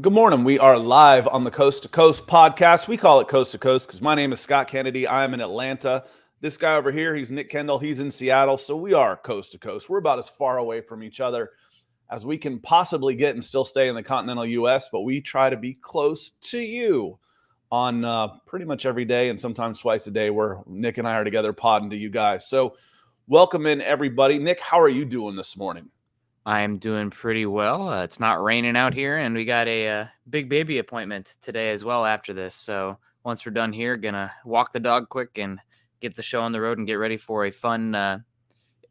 Good morning. We are live on the Coast to Coast podcast. We call it Coast to Coast because my name is Scott Kennedy. I'm in Atlanta. This guy over here, he's Nick Kendall. He's in Seattle. So we are Coast to Coast. We're about as far away from each other as we can possibly get and still stay in the continental U.S., but we try to be close to you on pretty much every day and sometimes twice a day where Nick and I are together podding to you guys. So welcome in, everybody. Nick, how are you doing this morning? I'm doing pretty well. It's not raining out here, and we got a big baby appointment today as well after this. So once we're done here, gonna walk the dog quick and get the show on the road and get ready for a fun,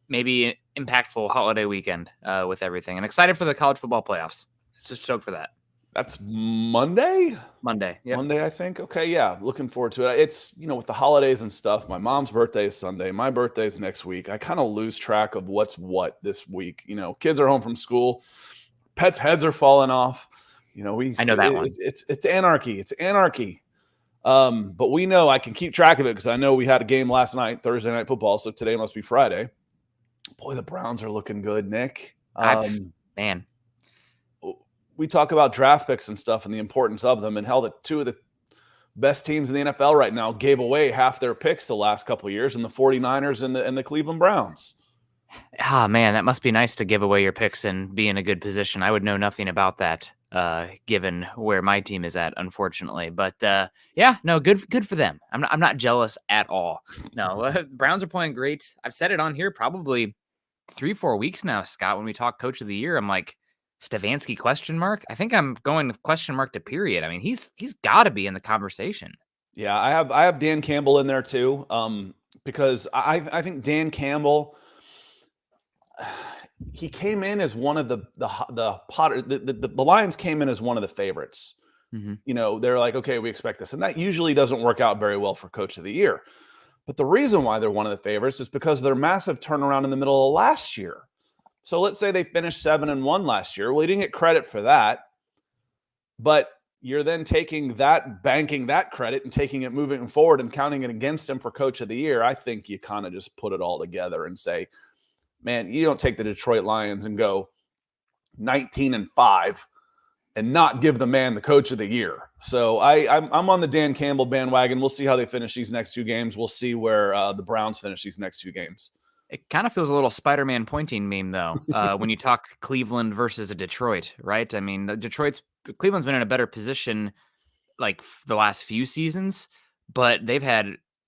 maybe impactful holiday weekend with everything. And excited for the college football playoffs. Just stoked for that. That's Monday? Monday. Yep. Monday, I think. Okay, yeah. Looking forward to it. It's, with the holidays and stuff, my mom's birthday is Sunday. My birthday is next week. I kind of lose track of what's what this week. Kids are home from school. Pets' heads are falling off. I know that one. It's anarchy. It's anarchy. But we know I can keep track of it because I know we had a game last night, Thursday Night Football, so today must be Friday. Boy, the Browns are looking good, Nick. Man. We talk about draft picks and stuff and the importance of them and how the two of the best teams in the NFL right now gave away half their picks the last couple of years, and the 49ers and the Cleveland Browns. Ah, man, that must be nice to give away your picks and be in a good position. I would know nothing about that, given where my team is at, unfortunately. But yeah, no, good for them. I'm not jealous at all. No, Browns are playing great. I've said it on here probably 3-4 weeks now, Scott. When we talk Coach of the Year, I'm like, Stefanski ? I think I'm going question mark to period. I mean, he's got to be in the conversation. Yeah, I have Dan Campbell in there too, because I think Dan Campbell, he came in as one of the Lions came in as one of the favorites. Mm-hmm. They're like, okay, we expect this, and that usually doesn't work out very well for Coach of the Year. But the reason why they're one of the favorites is because of their massive turnaround in the middle of last year. So let's say they finished 7-1 last year. Well, he didn't get credit for that, but you're then banking that credit and taking it moving forward and counting it against him for Coach of the Year. I think you kind of just put it all together and say, man, you don't take the Detroit Lions and go 19-5 and not give the man the Coach of the Year. So I'm on the Dan Campbell bandwagon. We'll see how they finish these next two games. We'll see where the Browns finish these next two games. It kind of feels a little Spider-Man pointing meme, though, when you talk Cleveland versus a Detroit, right? I mean, Cleveland's been in a better position like the last few seasons, but they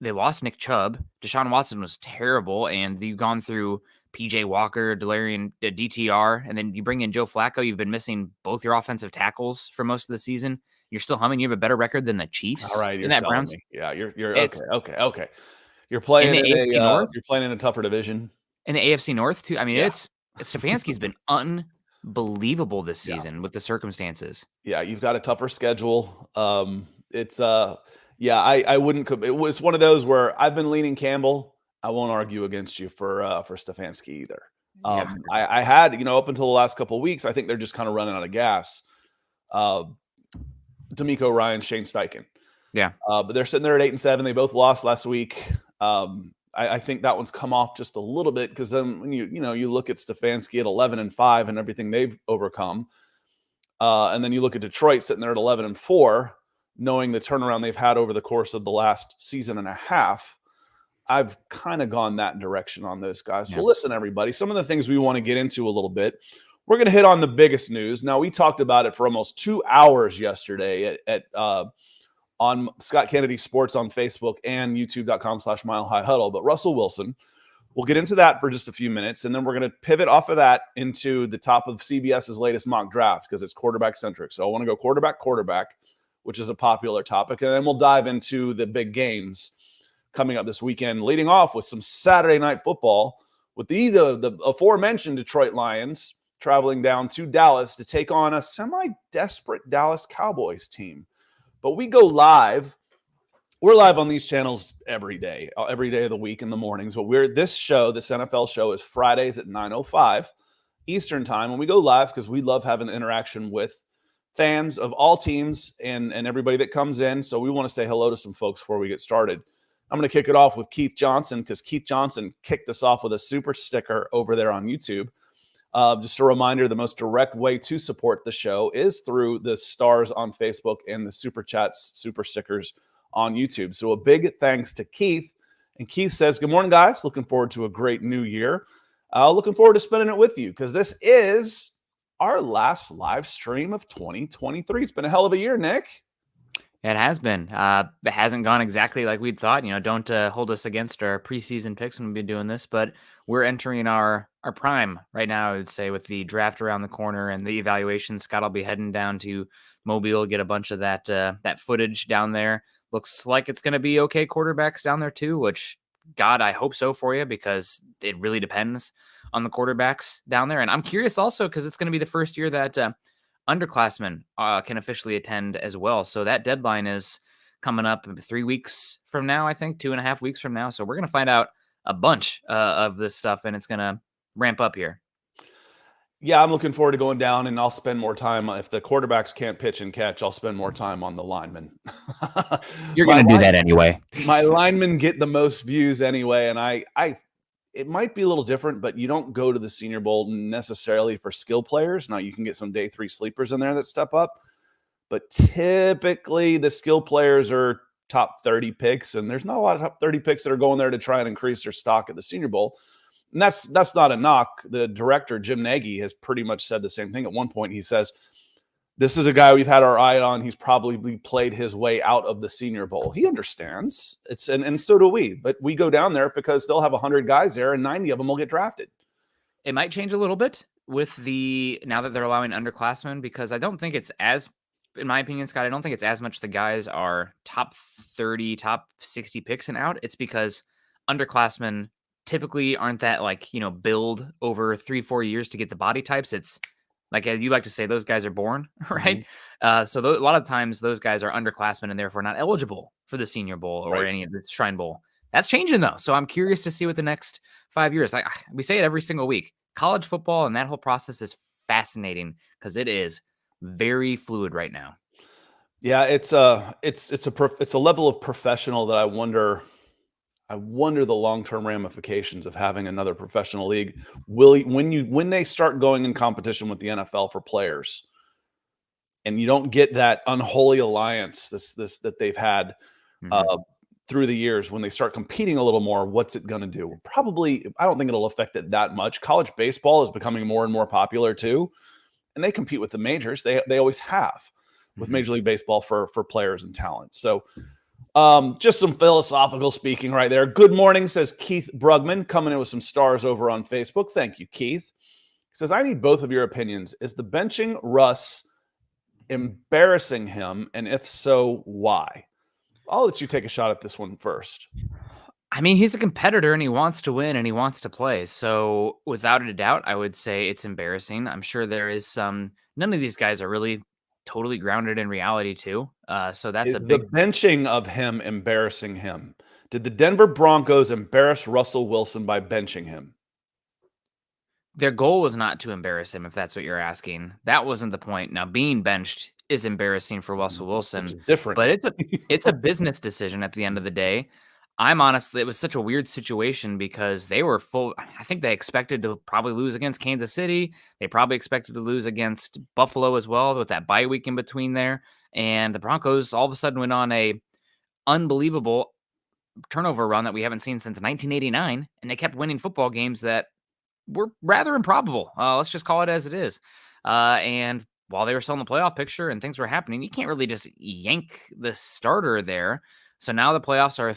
lost Nick Chubb. Deshaun Watson was terrible, and you've gone through PJ Walker, DTR, and then you bring in Joe Flacco. You've been missing both your offensive tackles for most of the season. You're still humming. You have a better record than the Chiefs. All right, you're that selling Browns. me. Yeah, you're okay. You're playing you're playing in a tougher division. In the AFC North too. I mean, it's Stefanski's been unbelievable this season with the circumstances. Yeah, you've got a tougher schedule. I wouldn't. It was one of those where I've been leaning Campbell. I won't argue against you for Stefanski either. I had, up until the last couple of weeks, I think they're just kind of running out of gas. D'Amico Ryan, Shane Steichen. Yeah. But they're sitting there at 8-7. They both lost last week. I think that one's come off just a little bit because then when you look at Stefanski at 11-5 and everything they've overcome, and then you look at Detroit sitting there at 11-4, knowing the turnaround they've had over the course of the last season and a half. I've kind of gone that direction on those guys. Yeah. Well, listen, everybody, some of the things we want to get into a little bit. We're going to hit on the biggest news. Now, we talked about it for almost 2 hours yesterday on Scott Kennedy Sports on Facebook and youtube.com/Mile High Huddle. But Russell Wilson, we'll get into that for just a few minutes. And then we're going to pivot off of that into the top of CBS's latest mock draft because it's quarterback centric. So I want to go quarterback, which is a popular topic. And then we'll dive into the big games coming up this weekend, leading off with some Saturday night football with the aforementioned Detroit Lions traveling down to Dallas to take on a semi-desperate Dallas Cowboys team. But we go live. We're live on these channels every day of the week in the mornings. But this NFL show is Fridays at 9:05 Eastern time. And we go live because we love having the interaction with fans of all teams and everybody that comes in. So we want to say hello to some folks before we get started. I'm going to kick it off with Keith Johnson because Keith Johnson kicked us off with a super sticker over there on YouTube. Just a reminder, the most direct way to support the show is through the stars on Facebook and the super chats, super stickers on YouTube. So a big thanks to Keith. And Keith says, good morning, guys. Looking forward to a great new year. Looking forward to spending it with you because this is our last live stream of 2023. It's been a hell of a year, Nick. It has been. It hasn't gone exactly like we'd thought. Don't hold us against our preseason picks when we've been doing this, but we're entering our prime right now, I would say, with the draft around the corner and the evaluation. Scott will be heading down to Mobile, get a bunch of that footage down there. Looks like it's going to be okay quarterbacks down there too, which, God, I hope so for you because it really depends on the quarterbacks down there. And I'm curious also because it's going to be the first year that underclassmen can officially attend as well. So that deadline is coming up 3 weeks from now, I think, 2.5 weeks from now. So we're going to find out a bunch of this stuff, and it's going to ramp up here. Yeah, I'm looking forward to going down, and I'll spend more time. If the quarterbacks can't pitch and catch, I'll spend more time on the linemen. You're going to do that anyway. My linemen get the most views anyway, and it might be a little different, but you don't go to the Senior Bowl necessarily for skill players. Now, you can get some day 3 sleepers in there that step up, but typically the skill players are top 30 picks, and there's not a lot of top 30 picks that are going there to try and increase their stock at the Senior Bowl. And that's not a knock. The director, Jim Nagy, has pretty much said the same thing. At one point, he says, this is a guy we've had our eye on. He's probably played his way out of the Senior Bowl. He understands. And so do we. But we go down there because they'll have 100 guys there and 90 of them will get drafted. It might change a little bit with now that they're allowing underclassmen, because I don't think it's as, in my opinion, Scott, I don't think it's as much the guys are top 30, top 60 picks and out. It's because underclassmen typically aren't that build over 3-4 years to get the body types. It's like, as you like to say, those guys are born, right? So a lot of times those guys are underclassmen and therefore not eligible for the Senior Bowl or any of the Shrine Bowl. That's changing though. So I'm curious to see what the next 5 years, like we say it every single week, college football and that whole process is fascinating because it is very fluid right now. Yeah, it's a level of professional that I wonder the long-term ramifications of having another professional league. When they start going in competition with the NFL for players, and you don't get that unholy alliance that they've had through the years, when they start competing a little more, what's it going to do? Probably, I don't think it'll affect it that much. College baseball is becoming more and more popular too, and they compete with the majors. They always have with Major League Baseball for players and talent. So just some philosophical speaking right there. Good morning, says Keith Brugman, coming in with some stars over on Facebook. Thank you, Keith. He says, I need both of your opinions. Is the benching Russ embarrassing him? And if so, why? I'll let you take a shot at this one first. I mean, he's a competitor and he wants to win and he wants to play. So without a doubt, I would say it's embarrassing. I'm sure there is none of these guys are really totally grounded in reality too. So that's the benching of him embarrassing him. Did the Denver Broncos embarrass Russell Wilson by benching him? Their goal was not to embarrass him, if that's what you're asking. That wasn't the point. Now, being benched is embarrassing for Russell Wilson. Which is different. But it's a business decision at the end of the day. It was such a weird situation because they were I think they expected to probably lose against Kansas City. They probably expected to lose against Buffalo as well with that bye week in between there. And the Broncos all of a sudden went on a unbelievable turnover run that we haven't seen since 1989. And they kept winning football games that were rather improbable. Let's just call it as it is. And while they were still in the playoff picture and things were happening, you can't really just yank the starter there. So now the playoffs are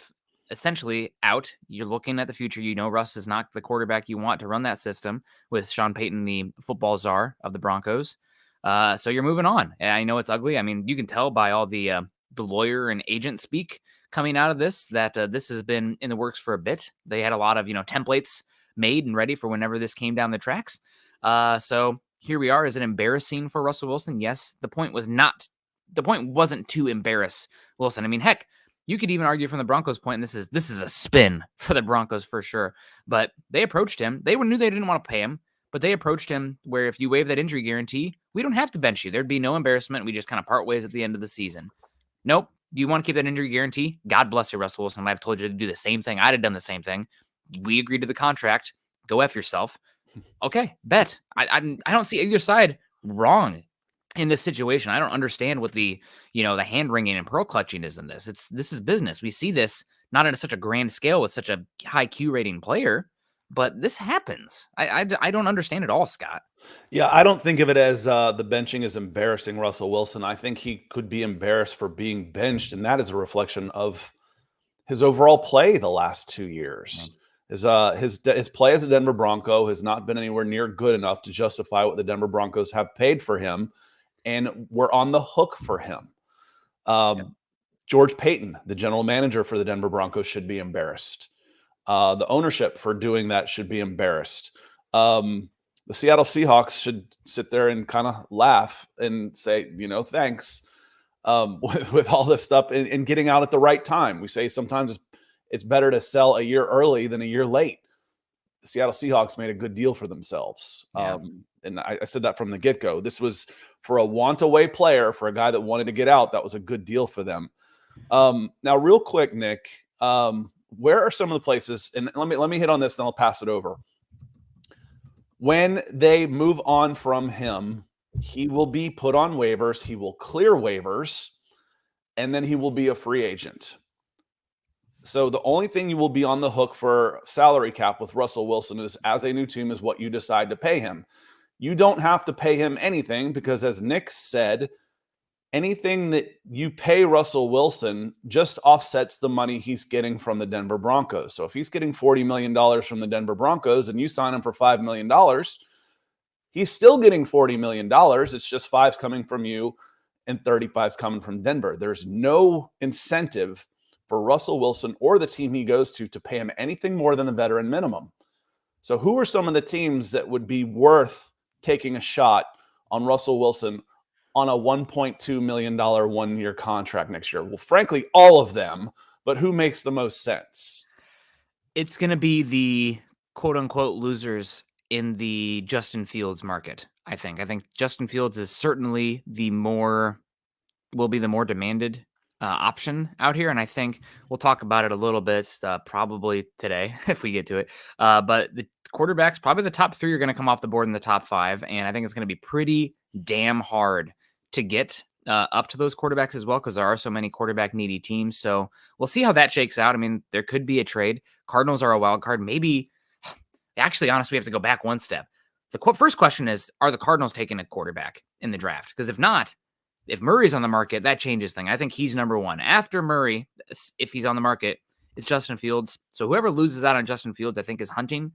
essentially out. You're looking at the future. Russ is not the quarterback you want to run that system with Sean Payton, the football czar of the Broncos. So you're moving on. I know it's ugly. I mean, you can tell by all the lawyer and agent speak coming out of this that this has been in the works for a bit. They had a lot of, templates made and ready for whenever this came down the tracks. So here we are. Is it embarrassing for Russell Wilson? Yes. The point wasn't to embarrass Wilson. I mean, heck, you could even argue from the Broncos' point, and this is a spin for the Broncos for sure. But they approached him. They knew they didn't want to pay him, but they approached him where if you waive that injury guarantee, we don't have to bench you. There'd be no embarrassment. We just kind of part ways at the end of the season. Nope. Do you want to keep that injury guarantee? God bless you, Russell Wilson. I've told you to do the same thing. I'd have done the same thing. We agreed to the contract. Go F yourself. Okay, bet. I don't see either side wrong in this situation. I don't understand what the hand wringing and pearl clutching is in this. This is business. We see this not on such a grand scale with such a high Q rating player, but this happens. I don't understand it all, Scott. Yeah, I don't think of it as the benching is embarrassing Russell Wilson. I think he could be embarrassed for being benched, and that is a reflection of his overall play the last 2 Yeah. years. His play as a Denver Bronco has not been anywhere near good enough to justify what the Denver Broncos have paid for him, and we're on the hook for him. Yep. George Payton, the general manager for the Denver Broncos, should be embarrassed. The ownership for doing that should be embarrassed. The Seattle Seahawks should sit there and kind of laugh and say, thanks, with all this stuff and getting out at the right time. We say sometimes it's better to sell a year early than a year late. The Seattle Seahawks made a good deal for themselves. Yeah. And I said that from the get-go. This was for a want-away player, for a guy that wanted to get out. That was a good deal for them. Now, real quick, Nick, where are some of the places? And let me hit on this, then I'll pass it over. When they move on from him, he will be put on waivers. He will clear waivers, and then he will be a free agent. So the only thing you will be on the hook for salary cap with Russell Wilson is, as a new team, is what you decide to pay him. You don't have to pay him anything because, as Nick said, anything that you pay Russell Wilson just offsets the money he's getting from the Denver Broncos. So if he's getting $40 million from the Denver Broncos and you sign him for $5 million, he's still getting $40 million. It's just $5's coming from you and $35's coming from Denver. There's no incentive for Russell Wilson or the team he goes to pay him anything more than the veteran minimum. So who are some of the teams that would be worth taking a shot on Russell Wilson on a $1.2 million 1-year contract next year? Well, frankly, all of them, but who makes the most sense? It's going to be the quote-unquote losers in the Justin Fields market, I think. I think Justin Fields is certainly will be the more demanded option out here, and I think we'll talk about it a little bit probably today if we get to it. But the quarterbacks, probably the top 3 are going to come off the board in the top 5, and I think it's going to be pretty damn hard to get up to those quarterbacks as well, because there are so many quarterback needy teams. So we'll see how that shakes out. I mean, there could be a trade. Cardinals are a wild card. Maybe, actually, honestly, we have to go back one step. The first question is, are the Cardinals taking a quarterback in the draft? Because if not, if Murray's on the market, that changes things. I think he's number 1. After Murray, if he's on the market, it's Justin Fields. So whoever loses out on Justin Fields, I think, is hunting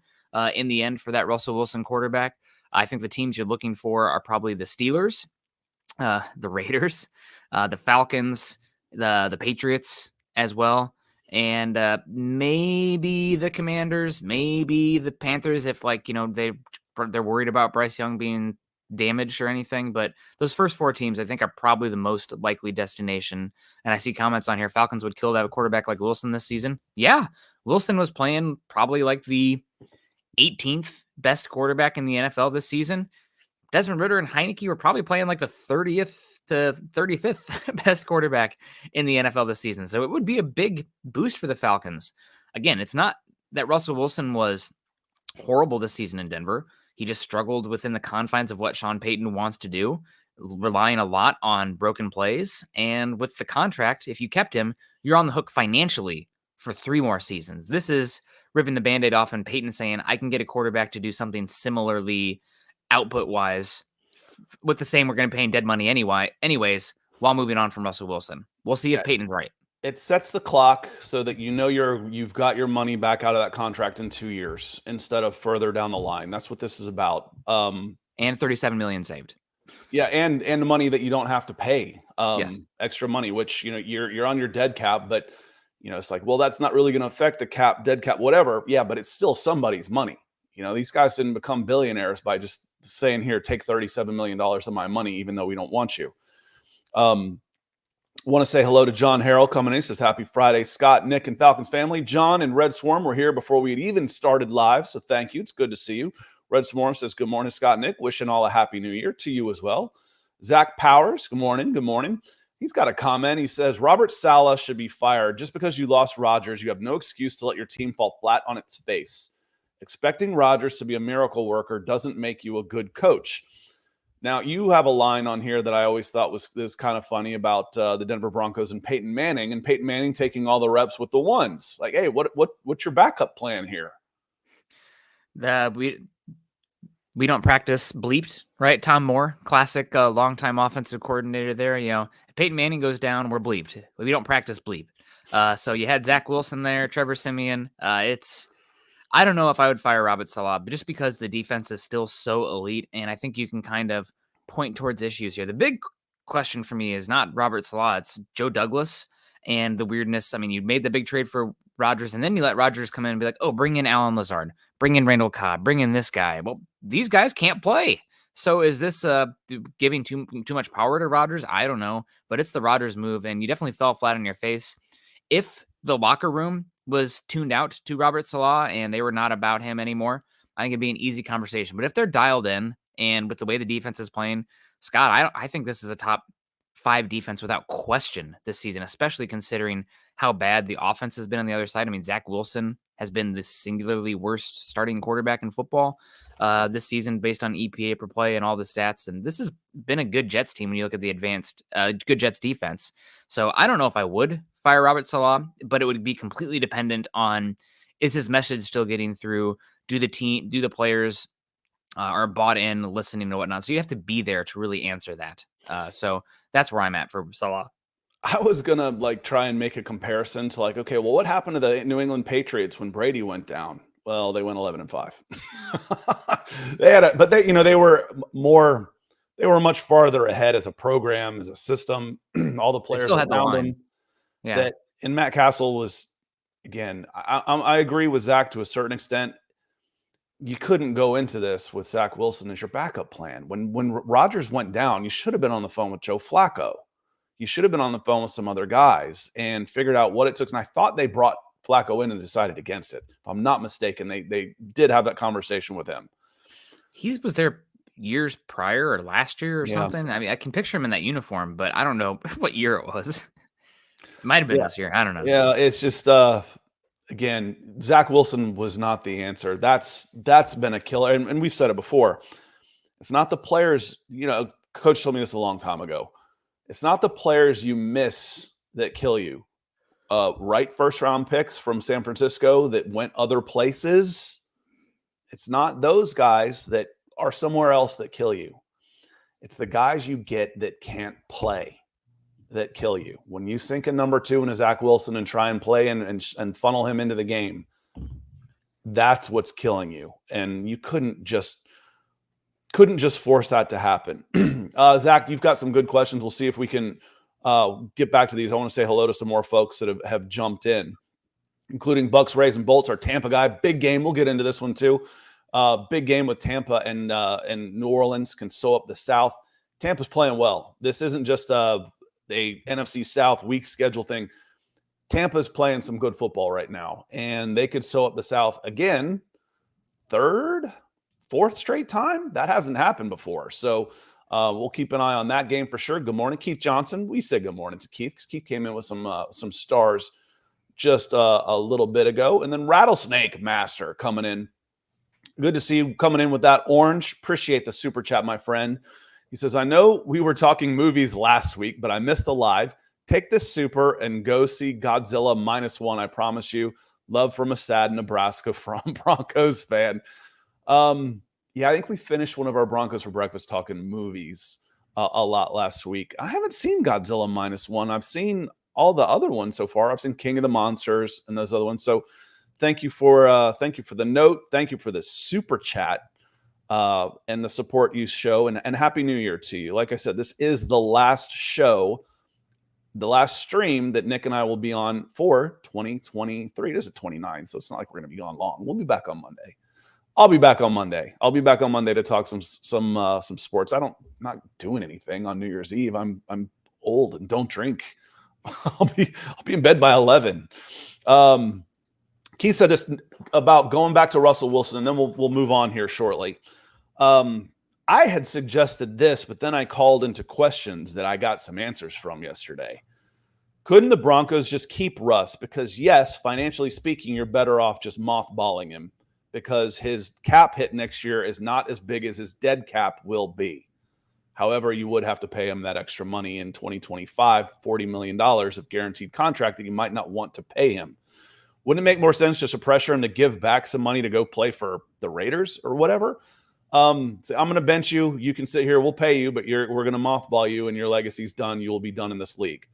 in the end for that Russell Wilson quarterback. I think the teams you're looking for are probably the Steelers, the Raiders, the Falcons, the Patriots as well, and maybe the Commanders, maybe the Panthers if they're worried about Bryce Young being damaged or anything. But those first 4 teams I think are probably the most likely destination. And I see comments on here, Falcons would kill to have a quarterback like Wilson this season. Yeah, Wilson was playing probably like the 18th best quarterback in the NFL this season. Desmond Ridder and Heineke were probably playing like the 30th to 35th best quarterback in the NFL this season. So it would be a big boost for the Falcons. Again, it's not that Russell Wilson was horrible this season in Denver. He just struggled within the confines of what Sean Payton wants to do, relying a lot on broken plays. And with the contract, if you kept him, you're on the hook financially for 3 more seasons. This is ripping the Band-Aid off and Payton saying, I can get a quarterback to do something similarly output-wise with the same, we're going to pay him dead money anyways, while moving on from Russell Wilson. We'll see if Payton's right. It sets the clock so that you've got your money back out of that contract in 2 years instead of further down the line. That's what this is about. And $37 million saved. Yeah, and the money that you don't have to pay. Yes. Extra money, which you're on your dead cap, but it's like, well, that's not really going to affect the cap, dead cap, whatever. Yeah, but it's still somebody's money. These guys didn't become billionaires by just saying, here, take $37 million of my money, even though we don't want you. Want to say hello to John Harrell coming in. He says, happy Friday, Scott, Nick, and Falcons family. John and Red Swarm were here before we had even started live, so thank you. It's good to see you. Red Swarm says, good morning, Scott, Nick. Wishing all a happy new year to you as well. Zach Powers, good morning. Good morning. He's got a comment. He says, Robert Saleh should be fired. Just because you lost Rodgers, you have no excuse to let your team fall flat on its face. Expecting Rodgers to be a miracle worker doesn't make you a good coach. Now, you have a line on here that I always thought was kind of funny about the Denver Broncos and Peyton Manning taking all the reps with the ones. Like, hey, what's your backup plan here? We don't practice bleeped, right? Tom Moore, classic longtime offensive coordinator there. If Peyton Manning goes down, we're bleeped. We don't practice bleep. So you had Zach Wilson there, Trevor Siemian. I don't know if I would fire Robert Saleh, but just because the defense is still so elite, and I think you can kind of point towards issues here. The big question for me is not Robert Saleh, it's Joe Douglas and the weirdness. I mean, you made the big trade for Rodgers, and then you let Rodgers come in and be like, oh, bring in Alan Lazard, bring in Randall Cobb, bring in this guy. Well, these guys can't play. So is this giving too much power to Rodgers? I don't know, but it's the Rodgers move, and you definitely fell flat on your face. If the locker room was tuned out to Robert Saleh and they were not about him anymore, I think it'd be an easy conversation. But if they're dialed in, and with the way the defense is playing, Scott, I think this is a top 5 defense without question this season, especially considering how bad the offense has been on the other side. I mean, Zach Wilson has been the singularly worst starting quarterback in football this season based on EPA per play and all the stats. And this has been a good Jets team when you look at the advanced good Jets defense. So I don't know if I would fire Robert Saleh, but it would be completely dependent on, is his message still getting through? Do the players are bought in, listening to whatnot? So you have to be there to really answer that. So that's where I'm at for Saleh. I was going to try and make a comparison to okay, well, what happened to the New England Patriots when Brady went down? Well, they went 11-5. They were much farther ahead as a program, as a system, all the players still had the around line. them. Yeah. And Matt Castle was, again, I agree with Zach to a certain extent. You couldn't go into this with Zach Wilson as your backup plan. When Rodgers went down, you should have been on the phone with Joe Flacco. You should have been on the phone with some other guys and figured out what it took. And I thought they brought Flacco in and decided against it. If I'm not mistaken, they did have that conversation with him. He was there years prior or last year or something. I mean, I can picture him in that uniform, but I don't know what year it was. It might have been this year. I don't know. Yeah, it's just again, Zach Wilson was not the answer. That's been a killer. And we've said it before. It's not the players, Coach told me this a long time ago. It's not the players you miss that kill you. Right first round picks from San Francisco that went other places. It's not those guys that are somewhere else that kill you. It's the guys you get that can't play that kill you. When you sink a number 2 into Zach Wilson and try and play and funnel him into the game, that's what's killing you. And you couldn't just force that to happen. Zach, you've got some good questions. We'll see if we can get back to these. I want to say hello to some more folks that have jumped in, including Bucks, Rays, and Bolts, our Tampa guy. Big game. We'll get into this one too. Big game with Tampa and New Orleans can sew up the South. Tampa's playing well. This isn't just a NFC South weak schedule thing. Tampa's playing some good football right now, and they could sew up the South again. 3rd, 4th straight time. That hasn't happened before. So we'll keep an eye on that game for sure. Good morning, Keith Johnson. We say good morning to Keith because Keith came in with some stars just a little bit ago. And then Rattlesnake Master coming in. Good to see you coming in with that orange. Appreciate the super chat, my friend. He says, I know we were talking movies last week, but I missed the live. Take this super and go see Godzilla -1. I promise you. Love from a sad Nebraska from Broncos fan. Yeah, I think we finished one of our Broncos for breakfast talking movies a lot last week. I haven't seen Godzilla -1. I've seen all the other ones so far. I've seen King of the Monsters and those other ones. So thank you for the note. Thank you for the super chat and the support you show. And Happy New Year to you. Like I said, this is the last show, the last stream that Nick and I will be on for 2023. It is at 29, so it's not like we're going to be gone long. We'll be back on Monday. I'll be back on Monday. I'll be back on Monday to talk some sports. I'm not doing anything on New Year's Eve. I'm old and don't drink. I'll be in bed by 11. Keith said this about going back to Russell Wilson, and then we'll move on here shortly. I had suggested this, but then I called into questions that I got some answers from yesterday. Couldn't the Broncos just keep Russ? Because yes, financially speaking, you're better off just mothballing him. because his cap hit next year is not as big as his dead cap will be. However, you would have to pay him that extra money in 2025, $40 million of guaranteed contract that you might not want to pay him. Wouldn't it make more sense just to pressure him to give back some money to go play for the Raiders or whatever? Say, I'm going to bench you. You can sit here. We'll pay you, but we're going to mothball you and your legacy's done. You will be done in this league.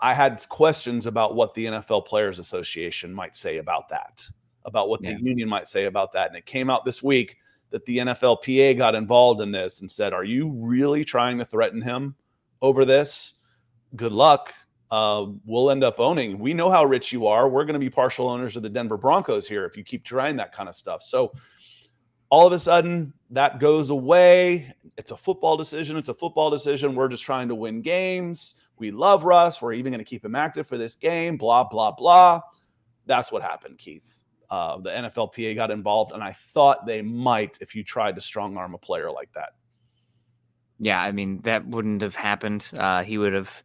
I had questions about what the NFL Players Association might say about that, about what the union might say about that. And it came out this week that the NFLPA got involved in this and said, are you really trying to threaten him over this? Good luck. We'll end up owning. We know how rich you are. We're going to be partial owners of the Denver Broncos here if you keep trying that kind of stuff. So all of a sudden that goes away. It's a football decision. It's a football decision. We're just trying to win games. We love Russ. We're even going to keep him active for this game, blah, blah, blah. That's what happened, Keith. The NFLPA got involved, and I thought they might if you tried to strong arm a player like that. Yeah, I mean, that wouldn't have happened. He would have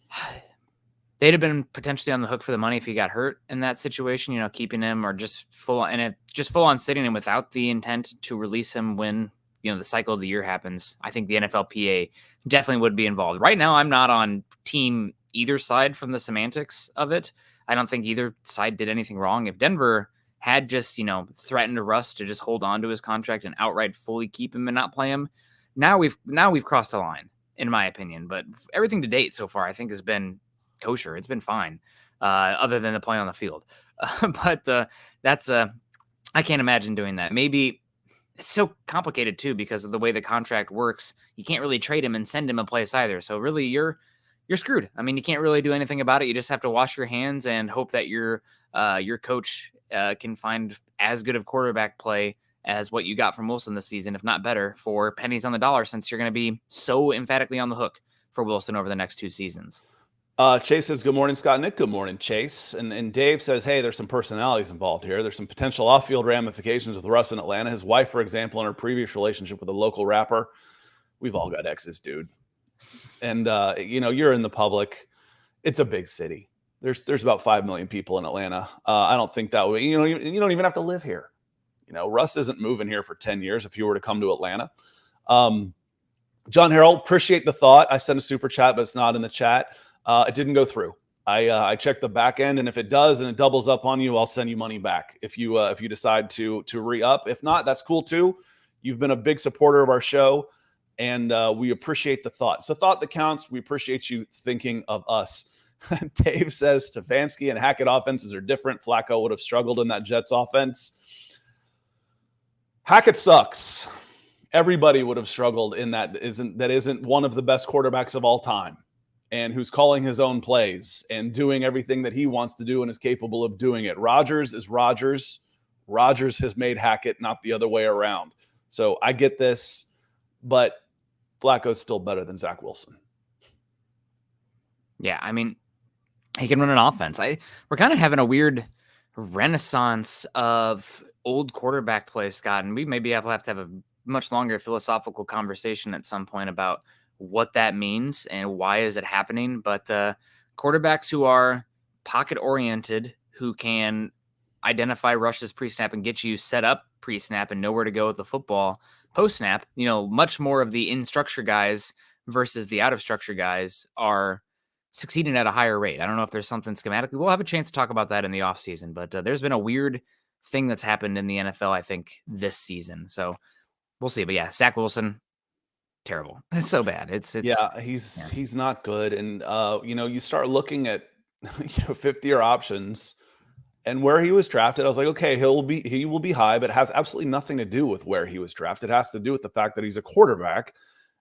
– they'd have been potentially on the hook for the money if he got hurt in that situation, you know, keeping him or just full on sitting him without the intent to release him when, you know, the cycle of the year happens. I think the NFLPA definitely would be involved. Right now, I'm not on team either side from the semantics of it. I don't think either side did anything wrong. If Denver had just, you know, threatened to Russ to just hold on to his contract and outright fully keep him and not play him, now we've crossed the line, in my opinion. But everything to date so far, I think, has been kosher. It's been fine, other than the play on the field. But that's I can't imagine doing that. Maybe it's so complicated too because of the way the contract works. You can't really trade him and send him a place either. So really, you're screwed. I mean, you can't really do anything about it. You just have to wash your hands and hope that your coach can find as good of quarterback play as what you got from Wilson this season, if not better, for pennies on the dollar, since you're going to be so emphatically on the hook for Wilson over the next 2 seasons. Chase says, good morning, Scott. Nick, good morning, Chase. And Dave says, hey, there's some personalities involved here. There's some potential off-field ramifications with Russ in Atlanta. His wife, for example, in her previous relationship with a local rapper. We've all got exes, dude. And, you know, you're in the public. It's a big city. There's about 5 million people in Atlanta. I don't think that way. You know, you don't even have to live here. You know, Russ isn't moving here for 10 years if you were to come to Atlanta. John Harold, appreciate the thought. I sent a super chat, but it's not in the chat. It didn't go through. I checked the back end, and if it does and it doubles up on you, I'll send you money back if you decide to re-up. If not, that's cool too. You've been a big supporter of our show. And we appreciate the thought. It's the thought that counts. We appreciate you thinking of us. Dave says Stefanski and Hackett offenses are different. Flacco would have struggled in that Jets offense. Hackett sucks. Everybody would have struggled in that. Isn't one of the best quarterbacks of all time, and who's calling his own plays and doing everything that he wants to do and is capable of doing it. Rodgers is Rodgers. Rodgers has made Hackett, not the other way around. So I get this, but Flacco's still better than Zach Wilson. Yeah, I mean, he can run an offense. We're kind of having a weird renaissance of old quarterback play, Scott, and we maybe have to have a much longer philosophical conversation at some point about what that means and why is it happening. But quarterbacks who are pocket-oriented, who can identify rushes pre-snap and get you set up pre-snap and know where to go with the football post-snap, you know, much more of the in-structure guys versus the out-of-structure guys are succeeding at a higher rate. I don't know if there's something schematically. We'll have a chance to talk about that in the offseason, but there's been a weird thing that's happened in the NFL, I think, this season. So we'll see. But yeah, Zach Wilson, terrible. It's so bad. He's not good. And, you know, you start looking at, 50-year options and where he was drafted. I was like, okay, he will be high, but it has absolutely nothing to do with where he was drafted. It has to do with the fact that he's a quarterback.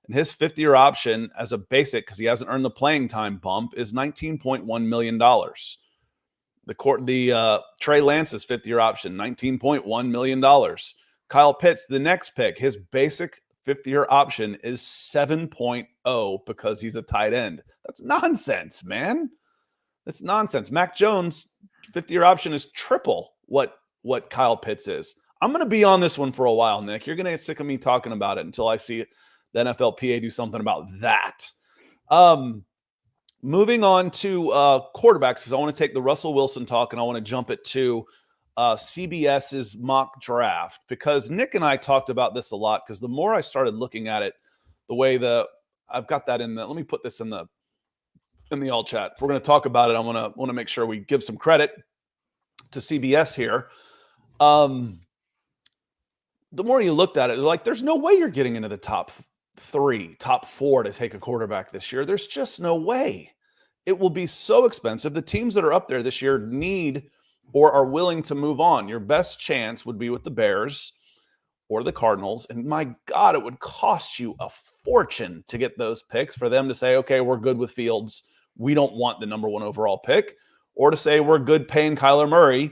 And his 5th-year option as a basic, because he hasn't earned the playing time bump, is $19.1 million. The Trey Lance's 5th-year option, $19.1 million. Kyle Pitts, the next pick, his basic 5th-year option is 7.0 because he's a tight end. That's nonsense, man. That's nonsense. Mac Jones, 5th-year option is triple what Kyle Pitts is. I'm going to be on this one for a while, Nick. You're going to get sick of me talking about it until I see the NFLPA do something about that. Moving on to quarterbacks, because I want to take the Russell Wilson talk and I want to jump it to CBS's mock draft, because Nick and I talked about this a lot, because the more I started looking at it, the way I've got that in the, let me put this in the all chat. If we're going to talk about it, I want to make sure we give some credit to CBS here. The more you looked at it, like, there's no way you're getting into the top 3, top 4 to take a quarterback this year. There's just no way. It will be so expensive. The teams that are up there this year need or are willing to move on. Your best chance would be with the Bears or the Cardinals. And my God, it would cost you a fortune to get those picks, for them to say, okay, we're good with Fields, we don't want the number 1 overall pick, or to say we're good paying Kyler Murray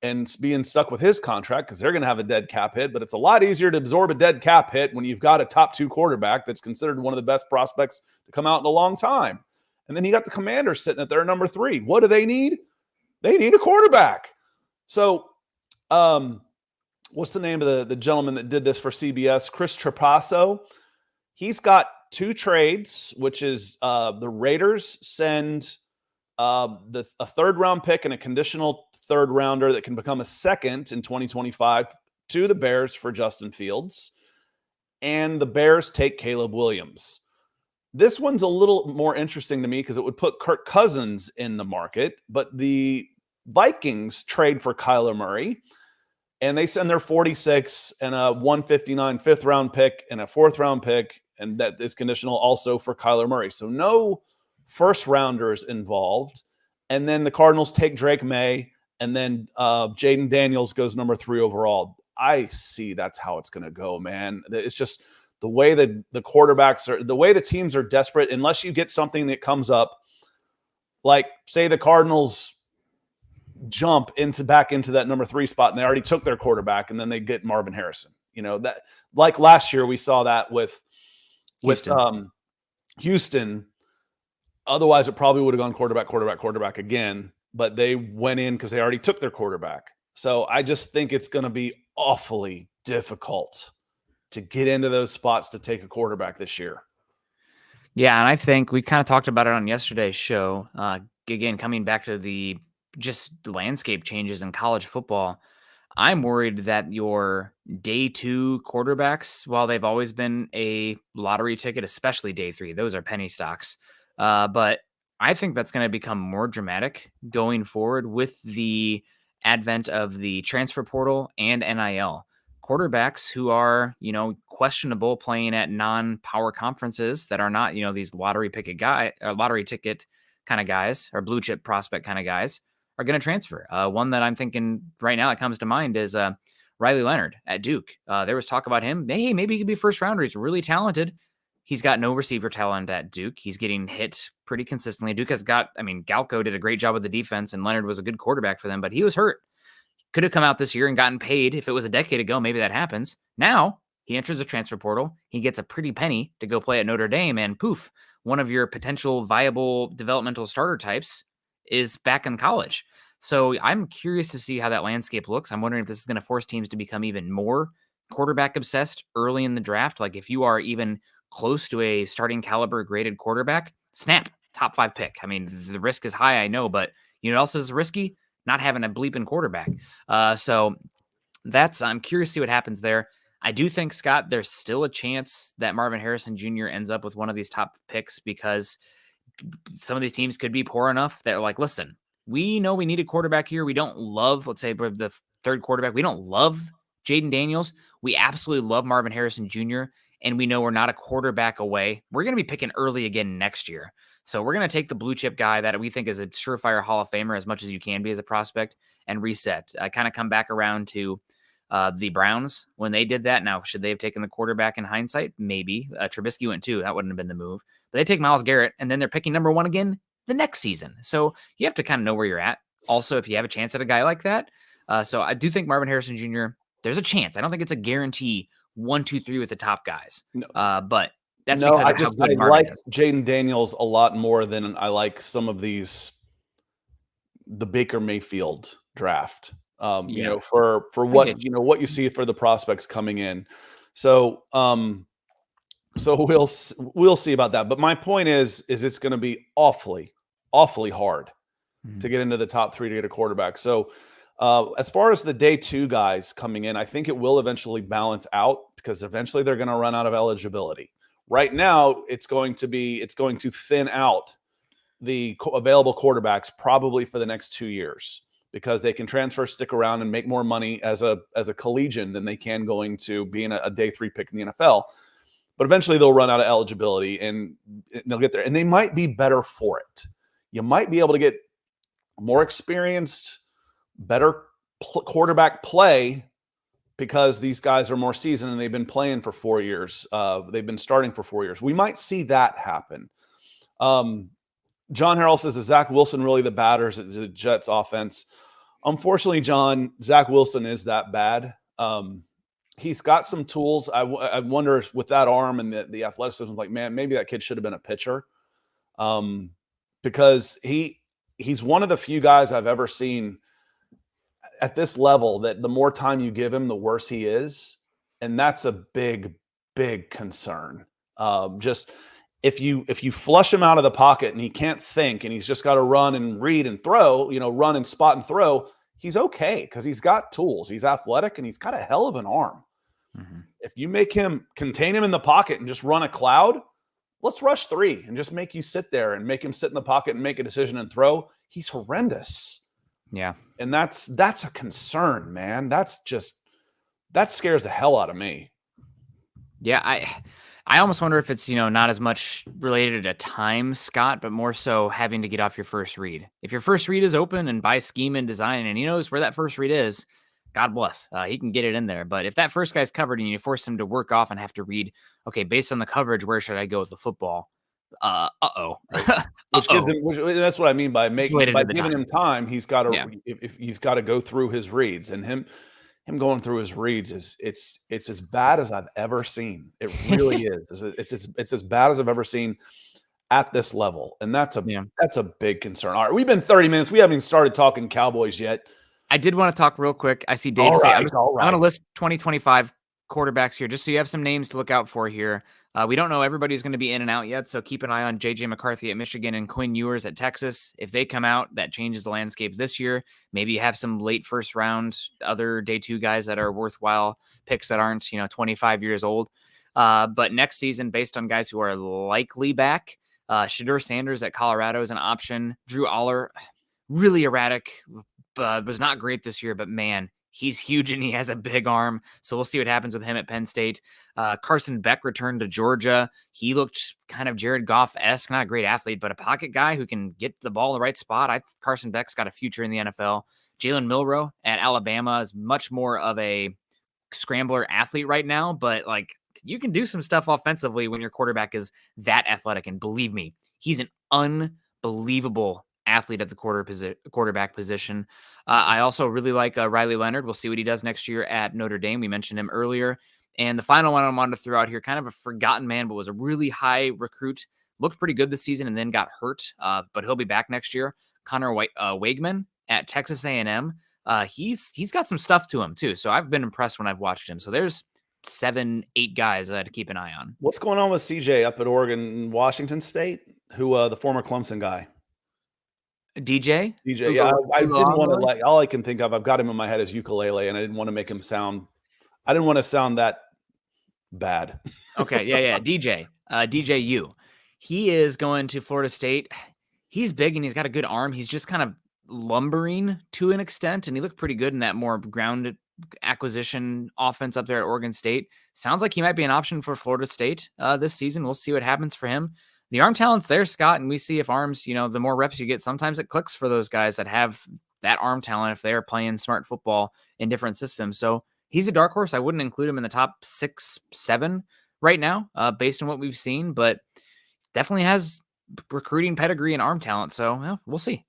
and being stuck with his contract, because they're going to have a dead cap hit. But it's a lot easier to absorb a dead cap hit when you've got a top 2 quarterback that's considered one of the best prospects to come out in a long time. And then you got the Commanders sitting at their number 3. What do they need? They need a quarterback. So what's the name of the gentleman that did this for CBS? Chris Trapasso. He's got 2 trades, which is the Raiders send a 3rd-round pick and a conditional 3rd rounder that can become a 2nd in 2025 to the Bears for Justin Fields. And the Bears take Caleb Williams. This one's a little more interesting to me because it would put Kirk Cousins in the market, but the Vikings trade for Kyler Murray, and they send their 46 and a 159 5th-round pick and a 4th-round pick, and that is conditional also for Kyler Murray. So no first-rounders involved. And then the Cardinals take Drake May, and then Jaden Daniels goes number 3 overall. I see that's how it's going to go, man. It's just the way that the quarterbacks are, the way the teams are desperate, unless you get something that comes up, like, say, the Cardinals jump back into that number 3 spot, and they already took their quarterback, and then they get Marvin Harrison. That, like last year, we saw that with Houston. Otherwise, it probably would have gone quarterback again, but they went in because they already took their quarterback. So I just think it's going to be awfully difficult to get into those spots to take a quarterback this year. Yeah, and I think we kind of talked about it on yesterday's show. Again, coming back to the landscape changes in college football, I'm worried that your day 2 quarterbacks, while they've always been a lottery ticket, especially day 3, those are penny stocks. But I think that's going to become more dramatic going forward with the advent of the transfer portal and NIL. Quarterbacks who are, questionable playing at non-power conferences that are not, these lottery ticket kind of guys or blue chip prospect kind of guys are going to transfer. One that I'm thinking right now that comes to mind is Riley Leonard at Duke. There was talk about him. Hey, maybe he could be a first rounder. He's really talented. He's got no receiver talent at Duke. He's getting hit pretty consistently. Duke has Galko did a great job with the defense, and Leonard was a good quarterback for them, but he was hurt. Could have come out this year and gotten paid. If it was a decade ago, maybe that happens. Now he enters the transfer portal. He gets a pretty penny to go play at Notre Dame, and poof, one of your potential viable developmental starter types is back in college. So I'm curious to see how that landscape looks. I'm wondering if this is going to force teams to become even more quarterback obsessed early in the draft. Like, if you are even close to a starting caliber graded quarterback, snap, top 5 pick. I mean, the risk is high, I know, but you know what else is risky? Not having a bleeping quarterback. So I'm curious to see what happens there. I do think, Scott, there's still a chance that Marvin Harrison Jr. ends up with one of these top picks, because some of these teams could be poor enough that are like, listen, we know we need a quarterback here. We don't love, let's say, the 3rd quarterback. We don't love Jaden Daniels. We absolutely love Marvin Harrison Jr., and we know we're not a quarterback away. We're going to be picking early again next year. So we're going to take the blue chip guy that we think is a surefire Hall of Famer as much as you can be as a prospect and reset. I kind of come back around to the Browns when they did that. Now, should they have taken the quarterback in hindsight? Maybe. Trubisky went too. That wouldn't have been the move. But they take Myles Garrett, and then they're picking number 1 again the next season. So you have to kind of know where you're at. Also, if you have a chance at a guy like that. So I do think Marvin Harrison Jr., there's a chance. I don't think it's a guarantee 1, 2, 3 with the top guys. No. But that's because of how good Marvin like is. Jaden Daniels a lot more than I like some of the Baker Mayfield draft. For what what you see for the prospects coming in. So we'll see about that. But my point is it's going to be awfully hard to get into the top 3 to get a quarterback. So As far as the day 2 guys coming in, I think it will eventually balance out because eventually they're going to run out of eligibility. Right now, it's going to thin out the available quarterbacks probably for the next 2 years because they can transfer, stick around, and make more money as a collegian than they can going to being a day 3 pick in the NFL. But eventually they'll run out of eligibility and they'll get there. And they might be better for it. You might be able to get more experienced, better quarterback play because these guys are more seasoned and they've been playing for 4 years. They've been starting for 4 years. We might see that happen. John Harrell says, is Zach Wilson really the batters at the Jets offense? Unfortunately, John, Zach Wilson is that bad. He's got some tools. I wonder if with that arm and the athleticism, like, man, maybe that kid should have been a pitcher. Because he's one of the few guys I've ever seen at this level that the more time you give him, the worse he is. And that's a big, big concern. Just if you flush him out of the pocket and he can't think and he's just got to run and read and throw, run and spot and throw, he's okay because he's got tools. He's athletic and he's got a hell of an arm. Mm-hmm. If you make him contain him in the pocket and just run a cloud, let's rush 3 and just make you sit there and make him sit in the pocket and make a decision and throw. He's horrendous. Yeah. And that's a concern, man. That scares the hell out of me. Yeah. I almost wonder if it's, not as much related to time, Scott, but more so having to get off your first read. If your first read is open and by scheme and design and he knows where that first read is, God bless. He can get it in there. But if that first guy's covered and you force him to work off and have to read, okay, based on the coverage, where should I go with the football? Which gives him, that's what I mean by giving him time. He's got to if he's got to go through his reads, and him going through his reads it's as bad as I've ever seen. It really is. It's as bad as I've ever seen at this level, and that's a big concern. All right, we've been 30 minutes. We haven't even started talking Cowboys yet. I did want to talk real quick. I see Dave say, I'm going to list 2025 quarterbacks here, just so you have some names to look out for here. We don't know everybody's going to be in and out yet, so keep an eye on J.J. McCarthy at Michigan and Quinn Ewers at Texas. If they come out, that changes the landscape this year. Maybe you have some late first round, other day 2 guys that are worthwhile picks that aren't, 25 years old. But next season, based on guys who are likely back, Shedeur Sanders at Colorado is an option. Drew Aller, really erratic, was not great this year, but man, he's huge and he has a big arm. So we'll see what happens with him at Penn State. Carson Beck returned to Georgia. He looked kind of Jared Goff-esque, not a great athlete, but a pocket guy who can get the ball in the right spot. Carson Beck's got a future in the NFL. Jalen Milroe at Alabama is much more of a scrambler athlete right now, but you can do some stuff offensively when your quarterback is that athletic. And believe me, he's an unbelievable athlete at the quarterback position. I also really like Riley Leonard. We'll see what he does next year at Notre Dame. We mentioned him earlier. And the final one I wanted to throw out here, kind of a forgotten man, but was a really high recruit. Looked pretty good this season and then got hurt, but he'll be back next year. Connor Wakeman at Texas A&M. He's got some stuff to him too. So I've been impressed when I've watched him. So there's 7-8 guys to keep an eye on. What's going on with CJ up at Oregon, Washington State? Who the former Clemson guy? DJ, yeah. I didn't want to all I can think of. I've got him in my head as ukulele, and I didn't want to make him sound. I didn't want to sound that bad. Okay, yeah. DJU. He is going to Florida State. He's big and he's got a good arm. He's just kind of lumbering to an extent, and he looked pretty good in that more grounded acquisition offense up there at Oregon State. Sounds like he might be an option for Florida State this season. We'll see what happens for him. The arm talent's there, Scott, and we see if arms, the more reps you get, sometimes it clicks for those guys that have that arm talent if they're playing smart football in different systems. So he's a dark horse. I wouldn't include him in the top 6, 7 right now, based on what we've seen, but definitely has recruiting pedigree and arm talent. So we'll see.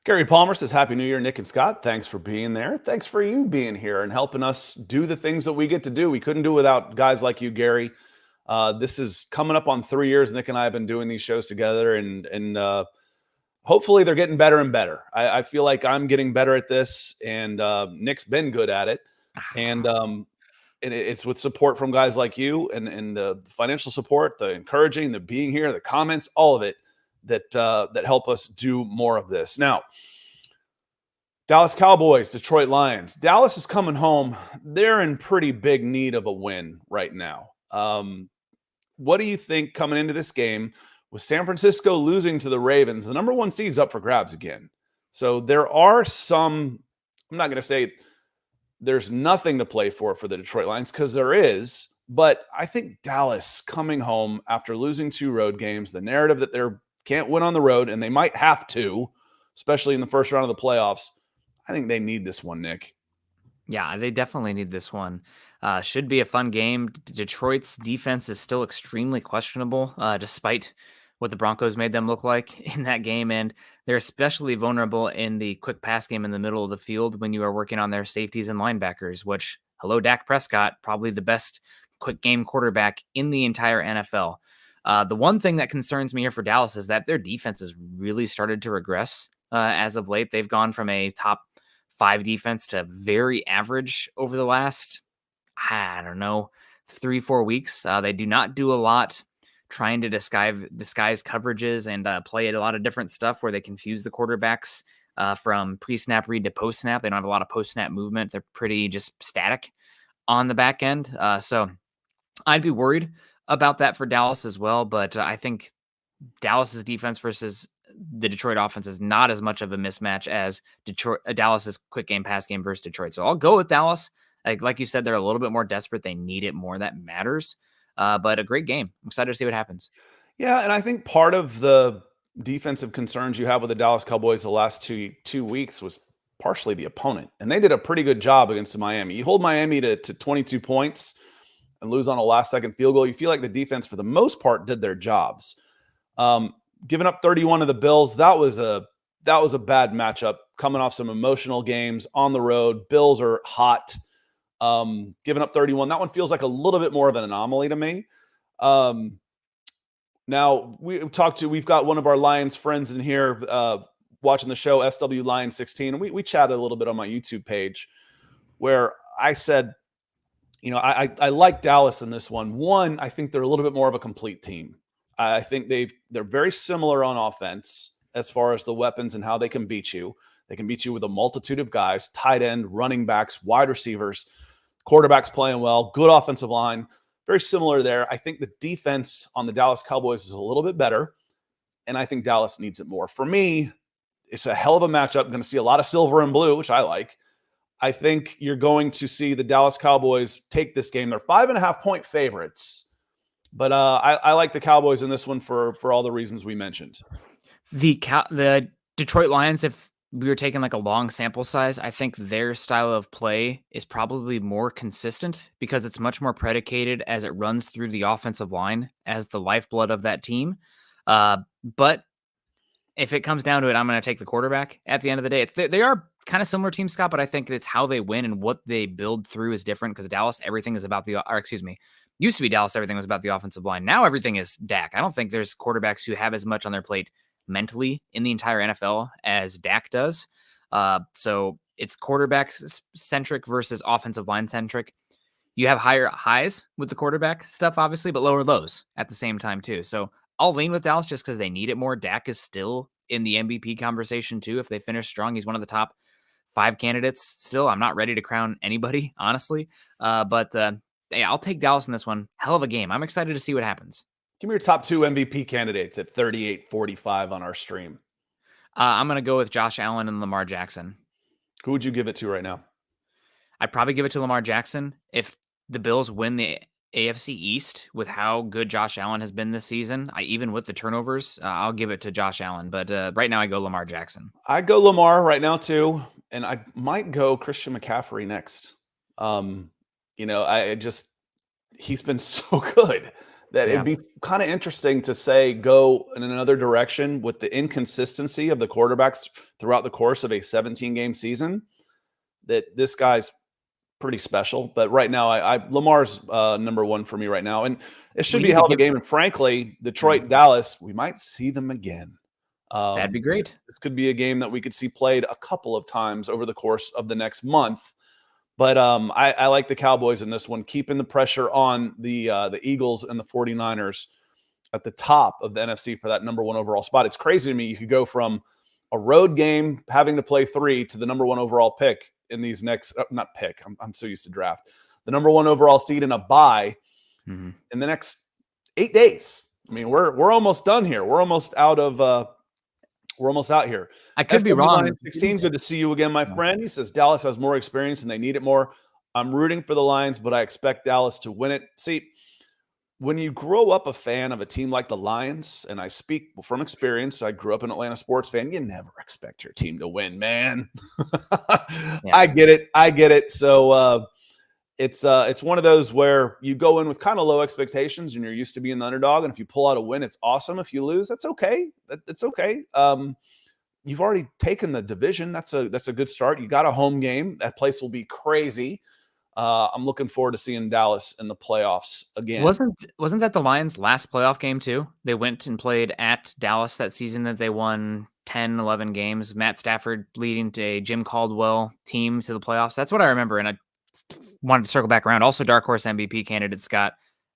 Gary Palmer says, Happy New Year, Nick and Scott. Thanks for being there. Thanks for you being here and helping us do the things that we get to do. We couldn't do it without guys like you, Gary. This is coming up on 3 years. Nick and I have been doing these shows together, and hopefully they're getting better and better. I feel like I'm getting better at this, and Nick's been good at it. And it's with support from guys like you and the financial support, the encouraging, the being here, the comments, all of it that help us do more of this. Now, Dallas Cowboys, Detroit Lions. Dallas is coming home. They're in pretty big need of a win right now. What do you think coming into this game with San Francisco losing to the Ravens? The number one seed's up for grabs again. So there are some, I'm not going to say there's nothing to play for the Detroit Lions, because there is, but I think Dallas coming home after losing 2 road games, the narrative that they can't win on the road, and they might have to, especially in the first round of the playoffs, I think they need this one, Nick. Yeah, they definitely need this one. Should be a fun game. Detroit's defense is still extremely questionable, despite what the Broncos made them look like in that game. And they're especially vulnerable in the quick pass game in the middle of the field when you are working on their safeties and linebackers, which, hello, Dak Prescott, probably the best quick game quarterback in the entire NFL. The one thing that concerns me here for Dallas is that their defense has really started to regress as of late. They've gone from a top 5 defense to very average over the last, I don't know, 3-4 weeks. They do not do a lot trying to disguise coverages and play at a lot of different stuff where they confuse the quarterbacks from pre-snap read to post-snap. They don't have a lot of post-snap movement. They're pretty just static on the back end. So I'd be worried about that for Dallas as well. But I think Dallas's defense versus the Detroit offense is not as much of a mismatch as Dallas's quick game pass game versus Detroit. So I'll go with Dallas. Like you said, they're a little bit more desperate. They need it more. That matters. But a great game. I'm excited to see what happens. Yeah, and I think part of the defensive concerns you have with the Dallas Cowboys the last two weeks was partially the opponent. And they did a pretty good job against Miami. You hold Miami to 22 points and lose on a last-second field goal, you feel like the defense, for the most part, did their jobs. Giving up 31 to the Bills, that was a bad matchup, coming off some emotional games on the road. Bills are hot. Giving up 31, that one feels like a little bit more of an anomaly to me. Now we've got one of our Lions friends in here watching the show, SW Lion 16, and we chatted a little bit on my YouTube page where I said, I like Dallas in this one. One, I think they're a little bit more of a complete team. I think they're very similar on offense as far as the weapons and how they can beat you. They can beat you with a multitude of guys, tight end, running backs, wide receivers, quarterbacks playing well, good offensive line. Very similar there. I think the defense on the Dallas Cowboys is a little bit better, and I think Dallas needs it more. For me, it's a hell of a matchup. I'm going to see a lot of silver and blue, which I like. I think you're going to see the Dallas Cowboys take this game. They're 5.5-point favorites. But I like the Cowboys in this one for all the reasons we mentioned. The Detroit Lions, if we were taking like a long sample size, I think their style of play is probably more consistent because it's much more predicated as it runs through the offensive line as the lifeblood of that team. But if it comes down to it, I'm going to take the quarterback at the end of the day. They are kind of similar teams, Scott, but I think it's how they win and what they build through is different because Dallas, everything is about used to be Dallas, everything was about the offensive line. Now everything is Dak. I don't think there's quarterbacks who have as much on their plate mentally in the entire NFL as Dak does. So it's quarterback centric versus offensive line centric. You have higher highs with the quarterback stuff, obviously, but lower lows at the same time too. So I'll lean with Dallas just because they need it more. Dak is still in the MVP conversation too. If they finish strong, he's one of the top 5 candidates still. I'm not ready to crown anybody, honestly. But I'll take Dallas in this one. Hell of a game. I'm excited to see what happens. Give me your top 2 MVP candidates at 38-45 on our stream. I'm going to go with Josh Allen and Lamar Jackson. Who would you give it to right now? I'd probably give it to Lamar Jackson. If the Bills win the AFC East with how good Josh Allen has been this season, even with the turnovers, I'll give it to Josh Allen. But right now I go Lamar Jackson. I go Lamar right now too, and I might go Christian McCaffrey next. He's been so good that it'd be kind of interesting to say go in another direction with the inconsistency of the quarterbacks throughout the course of a 17-game season, that this guy's pretty special. But right now, Lamar's number one for me right now. And it should be a hell of a game. And frankly, Detroit, Dallas, we might see them again. That'd be great. This could be a game that we could see played a couple of times over the course of the next month. But I like the Cowboys in this one, keeping the pressure on the Eagles and the 49ers at the top of the NFC for that number 1 overall spot. It's crazy to me. You could go from a road game, having to play 3 to the number 1 overall pick in these next, not pick, I'm so used to draft, the number 1 overall seed in a bye in the next 8 days. I mean, we're almost done here. We're almost out here. I could be wrong. 16, good to see you again, my friend. He says Dallas has more experience and they need it more. I'm rooting for the Lions, but I expect Dallas to win it. See, when you grow up a fan of a team like the Lions, and I speak from experience, I grew up an Atlanta sports fan, you never expect your team to win, man. I get it. So it's one of those where you go in with kind of low expectations and you're used to being the underdog. And if you pull out a win, it's awesome. If you lose, that's okay. It's okay. You've already taken the division. That's a good start. You got a home game. That place will be crazy. I'm looking forward to seeing Dallas in the playoffs again. Wasn't that the Lions' last playoff game too? They went and played at Dallas that season that they won 10, 11 games. Matt Stafford leading to a Jim Caldwell team to the playoffs. That's what I remember. And I wanted to circle back around. Also, dark horse MVP candidate Scott,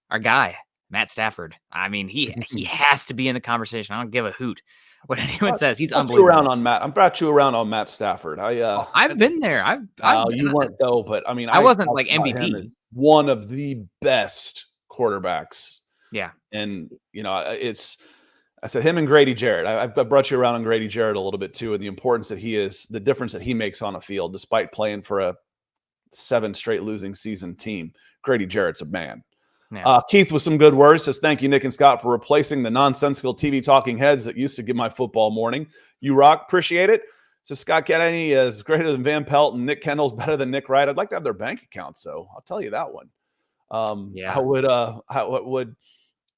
our guy, Matt Stafford. I mean, he has to be in the conversation. I don't give a hoot what anyone says. He's unbelievable. I brought you around on Matt Stafford. I've been there. You weren't though, but I mean, I wasn't like MVP. One of the best quarterbacks. Yeah, and I said him and Grady Jarrett. I brought you around on Grady Jarrett a little bit too, and the importance that he is, the difference that he makes on a field, despite playing for a 7 straight losing season team. Grady Jarrett's a man. Yeah. Keith with some good words says, thank you, Nick and Scott, for replacing the nonsensical TV talking heads that used to give my football morning. You rock. Appreciate it. Says Scott Kennedy is greater than Van Pelt and Nick Kendall's better than Nick Wright. I'd like to have their bank accounts, so I'll tell you that one. I would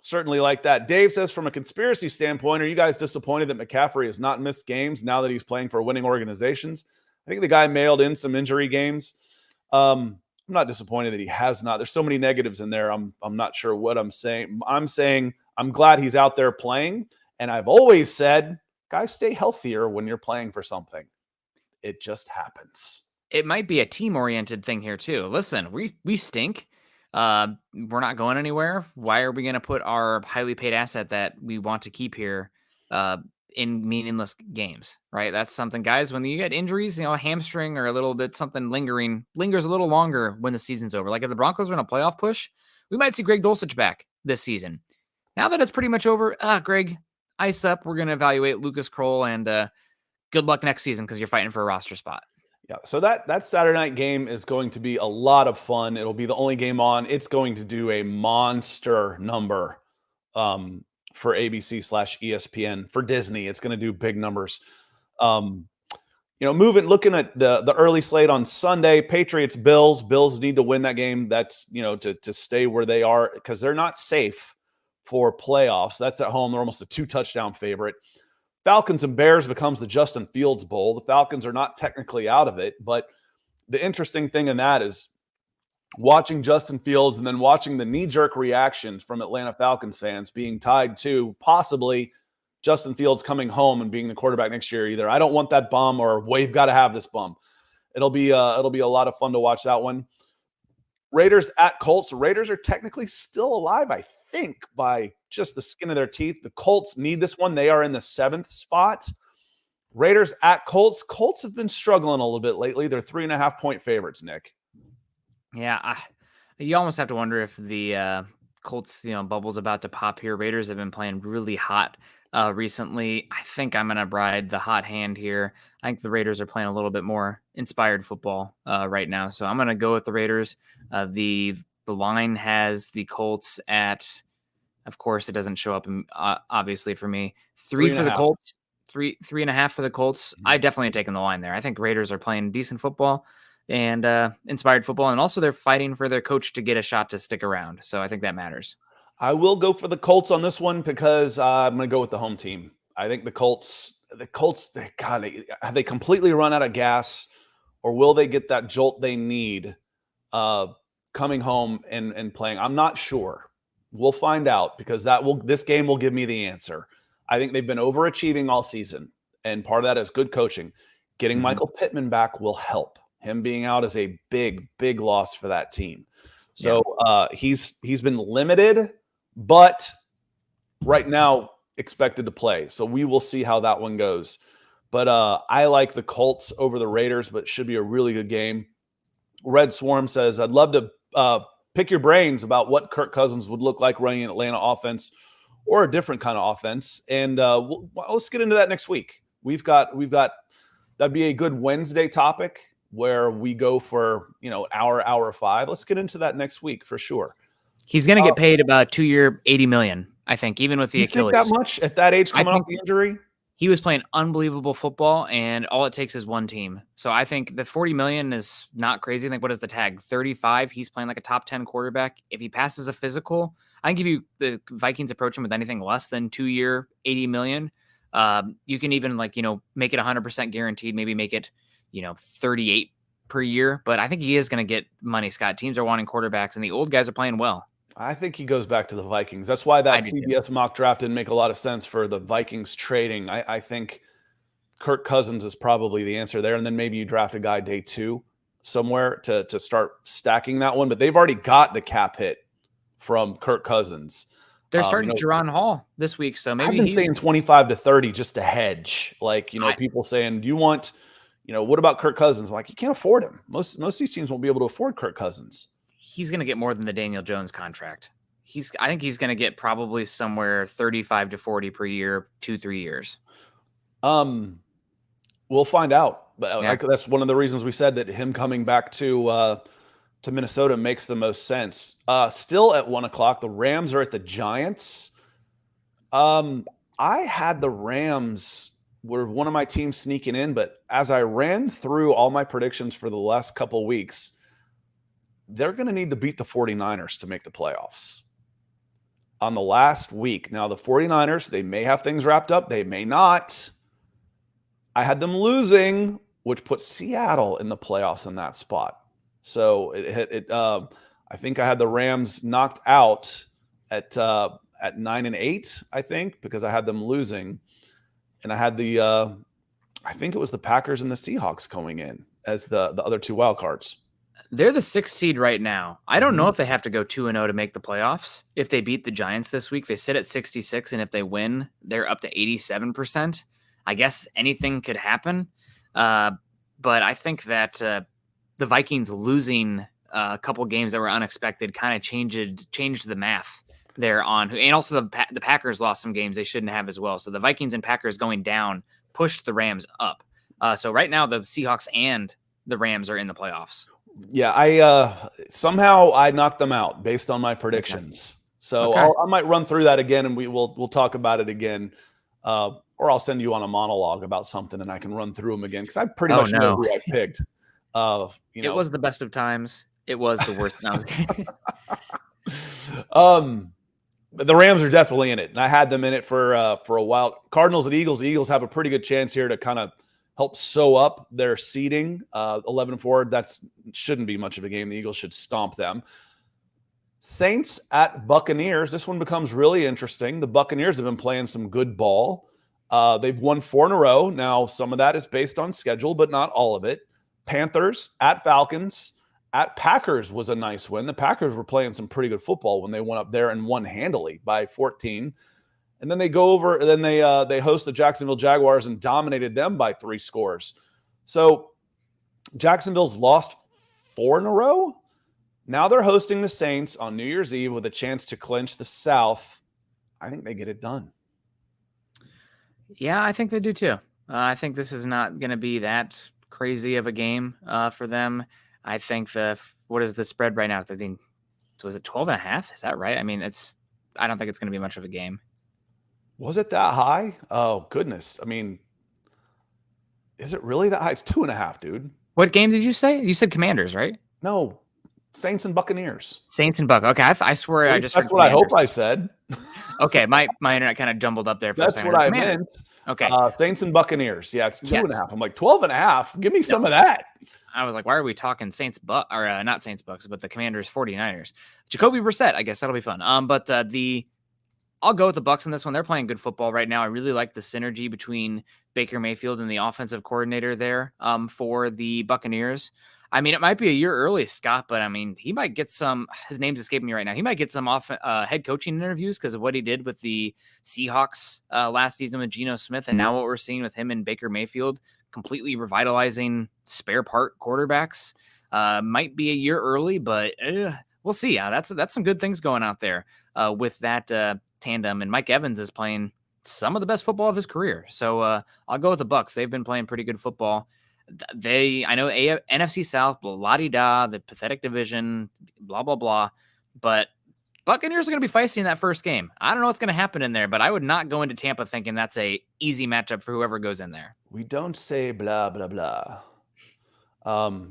certainly like that. Dave says, from a conspiracy standpoint, are you guys disappointed that McCaffrey has not missed games now that he's playing for winning organizations? I think the guy mailed in some injury games. I'm not disappointed that he has not. There's so many negatives in there. I'm not sure what I'm saying. I'm saying I'm glad he's out there playing. And I've always said, guys, stay healthier when you're playing for something. It just happens. It might be a team-oriented thing here too. Listen, we stink. We're not going anywhere. Why are we going to put our highly paid asset that we want to keep here in meaningless games, right? That's something, guys, when you get injuries, a hamstring or a little bit something lingers a little longer when the season's over. Like if the Broncos are in a playoff push, we might see Greg Dulcich back this season. Now that it's pretty much over, Greg, ice up. We're going to evaluate Lucas Kroll and good luck next season because you're fighting for a roster spot. Yeah, so that Saturday night game is going to be a lot of fun. It'll be the only game on. It's going to do a monster number for ABC/ESPN. For Disney, it's going to do big numbers. Looking at the early slate on Sunday, Patriots, Bills. Bills need to win that game. That's, to stay where they are because they're not safe for playoffs. That's at home. They're almost a 2-touchdown favorite. Falcons and Bears becomes the Justin Fields Bowl. The Falcons are not technically out of it, but the interesting thing in that is watching Justin Fields and then watching the knee-jerk reactions from Atlanta Falcons fans being tied to possibly Justin Fields coming home and being the quarterback next year. Either I don't want that bum or we've got to have this bum. It'll be a lot of fun to watch that one. Raiders at Colts. The Raiders are technically still alive, I think, by just the skin of their teeth. The Colts need this one. They are in the 7th spot. Raiders at Colts. Colts have been struggling a little bit lately. They're 3.5-point favorites, Nick. Yeah, you almost have to wonder if the Colts, bubble's about to pop here. Raiders have been playing really hot recently. I think I'm going to ride the hot hand here. I think the Raiders are playing a little bit more inspired football right now. So I'm going to go with the Raiders. The line has the Colts at, of course, it doesn't show up obviously for me. 3 for the Colts, 3.5 for the Colts. I definitely am taking the line there. I think Raiders are playing decent football and inspired football. And also they're fighting for their coach to get a shot to stick around. So I think that matters. I will go for the Colts on this one because I'm going to go with the home team. I think the Colts, have they completely run out of gas, or will they get that jolt they need coming home and playing? I'm not sure. We'll find out because this game will give me the answer. I think they've been overachieving all season, and part of that is good coaching. Getting Michael Pittman back will help. Him being out is a big, big loss for that team. So he's been limited, but right now expected to play. So we will see how that one goes. But I like the Colts over the Raiders, but it should be a really good game. Red Swarm says, I'd love to pick your brains about what Kirk Cousins would look like running an Atlanta offense or a different kind of offense. And let's get into that next week. We've got that'd be a good Wednesday topic where we go for, hour 5. Let's get into that next week for sure. He's going to get paid about 2-year, $80 million, I think, even with the Achilles. Think that much at that age coming off the injury? He was playing unbelievable football, and all it takes is one team. So I think the $40 million is not crazy. I think, what is the tag? 35. He's playing like a top 10 quarterback. If he passes a physical, I can give you the Vikings approach him with anything less than 2-year, $80 million. You can even make it 100% guaranteed, maybe make it, 38 per year. But I think he is going to get money, Scott. Teams are wanting quarterbacks, and the old guys are playing well. I think he goes back to the Vikings. That's why that CBS mock draft didn't make a lot of sense for the Vikings trading. I think Kirk Cousins is probably the answer there. And then maybe you draft a guy day 2 somewhere to start stacking that one. But they've already got the cap hit from Kirk Cousins. They're starting Jaron Hall this week. So maybe I've been saying 25 to 30 just to hedge. People saying, do you want, what about Kirk Cousins? I'm like, you can't afford him. Most of these teams won't be able to afford Kirk Cousins. He's going to get more than the Daniel Jones contract. I think he's going to get probably somewhere 35 to 40 per year, 2-3 years. We'll find out. But that's one of the reasons we said that him coming back to Minnesota makes the most sense. Still at 1:00, the Rams are at the Giants. I had the Rams were one of my teams sneaking in, but as I ran through all my predictions for the last couple weeks, they're going to need to beat the 49ers to make the playoffs on the last week. Now, the 49ers, they may have things wrapped up. They may not. I had them losing, which puts Seattle in the playoffs in that spot. So I think I had the Rams knocked out at 9-8, I think, because I had them losing. And I had I think it was the Packers and the Seahawks going in as the other 2 wild cards. They're the 6th seed right now. I don't know if they have to go 2-0 to make the playoffs. If they beat the Giants this week, they sit at 66, and if they win, they're up to 87%. I guess anything could happen. But I think that the Vikings losing a couple games that were unexpected kind of changed the math there on. And also the Packers lost some games they shouldn't have as well. So the Vikings and Packers going down pushed the Rams up. So right now the Seahawks and the Rams are in the playoffs. Yeah, I knocked them out based on my predictions. Okay. So okay. I might run through that again, and we'll talk about it again, or I'll send you on a monologue about something, and I can run through them again because I pretty much know who I picked. It was the best of times. It was the worst. The Rams are definitely in it, and I had them in it for a while. Cardinals and Eagles. The Eagles have a pretty good chance here to kind of help sew up their seeding. 11-4, that shouldn't be much of a game. The Eagles should stomp them. Saints at Buccaneers. This one becomes really interesting. The Buccaneers have been playing some good ball. They've won 4 in a row. Now, some of that is based on schedule, but not all of it. Panthers at Falcons. At Packers was a nice win. The Packers were playing some pretty good football when they went up there and won handily by 14. And then they go over, and then they host the Jacksonville Jaguars and dominated them by 3 scores. So Jacksonville's lost 4 in a row. Now they're hosting the Saints on New Year's Eve with a chance to clinch the South. I think they get it done. Yeah, I think they do too. I think this is not going to be that crazy of a game for them. I think what is the spread right now? I think, was it 12.5? Is that right? I mean, I don't think it's going to be much of a game. Was it that high? Oh, goodness. I mean, is it really that high? It's 2.5, dude. What game did you say? You said Commanders, right? No, Saints and Buccaneers. Saints and Buck. Okay, I swear I just That's what Commanders. I hope I said. Okay, my internet kind of jumbled up there. That's what I meant. Okay. Saints and Buccaneers. Yeah, it's 2.5. I'm like, 12.5? Give me some of that. I was like, why are we talking Saints or not Saints Bucks, but the Commanders 49ers? Jacoby Brissett, I guess that'll be fun. But I'll go with the Bucks on this one. They're playing good football right now. I really like the synergy between Baker Mayfield and the offensive coordinator there for the Buccaneers. I mean, it might be a year early, Scott, but I mean, he might get some. His name's escaping me right now. He might get some head coaching interviews because of what he did with the Seahawks last season with Geno Smith, and now what we're seeing with him and Baker Mayfield, completely revitalizing spare part quarterbacks. Might be a year early, but we'll see. That's some good things going out there with that tandem. And Mike Evans is playing some of the best football of his career. So I'll go with the Bucs. They've been playing pretty good football. I know NFC South, blah-la-di-da, the pathetic division, blah, blah, blah. But Buccaneers are going to be feisty in that first game. I don't know what's going to happen in there, but I would not go into Tampa thinking that's a easy matchup for whoever goes in there. We don't say blah, blah, blah.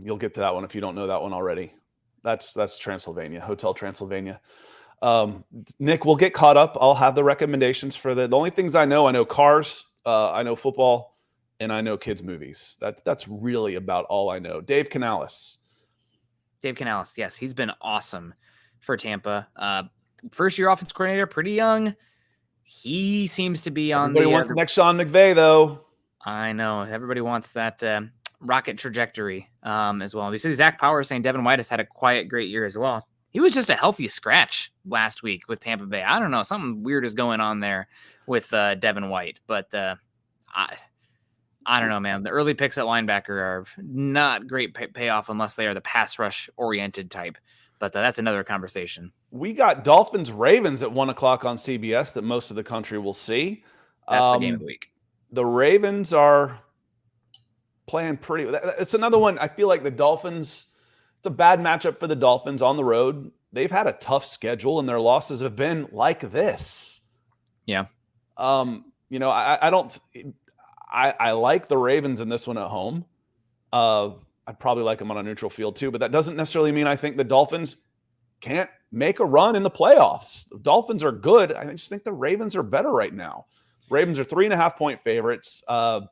You'll get to that one if you don't know that one already. That's Transylvania, Hotel Transylvania. Nick, we'll get caught up. I'll have the recommendations for the only things I know cars, I know football, and I know kids movies. That's really about all I know. Dave Canales. Yes, he's been awesome for Tampa. First year offense coordinator, pretty young. He seems to be on Everybody wants the next Sean McVay, though. I know. Everybody wants that rocket trajectory as well. We see Zach Power saying Devin White has had a quiet, great year as well. He was just a healthy scratch last week with Tampa Bay. I don't know. Something weird is going on there with Devin White. But I don't know, man. The early picks at linebacker are not great payoff unless they are the pass rush oriented type. But that's another conversation. We got Dolphins Ravens at 1 o'clock on CBS that most of the country will see. That's the game of the week. The Ravens are playing pretty. It's another one. I feel like the Dolphins, it's a bad matchup for the Dolphins on the road. They've had a tough schedule and their losses have been like this. Yeah. I like the Ravens in this one at home. I'd probably like them on a neutral field too, but that doesn't necessarily mean I think the Dolphins can't make a run in the playoffs. The Dolphins are good. I just think the Ravens are better right now. Ravens are 3.5-point favorites. ESPN's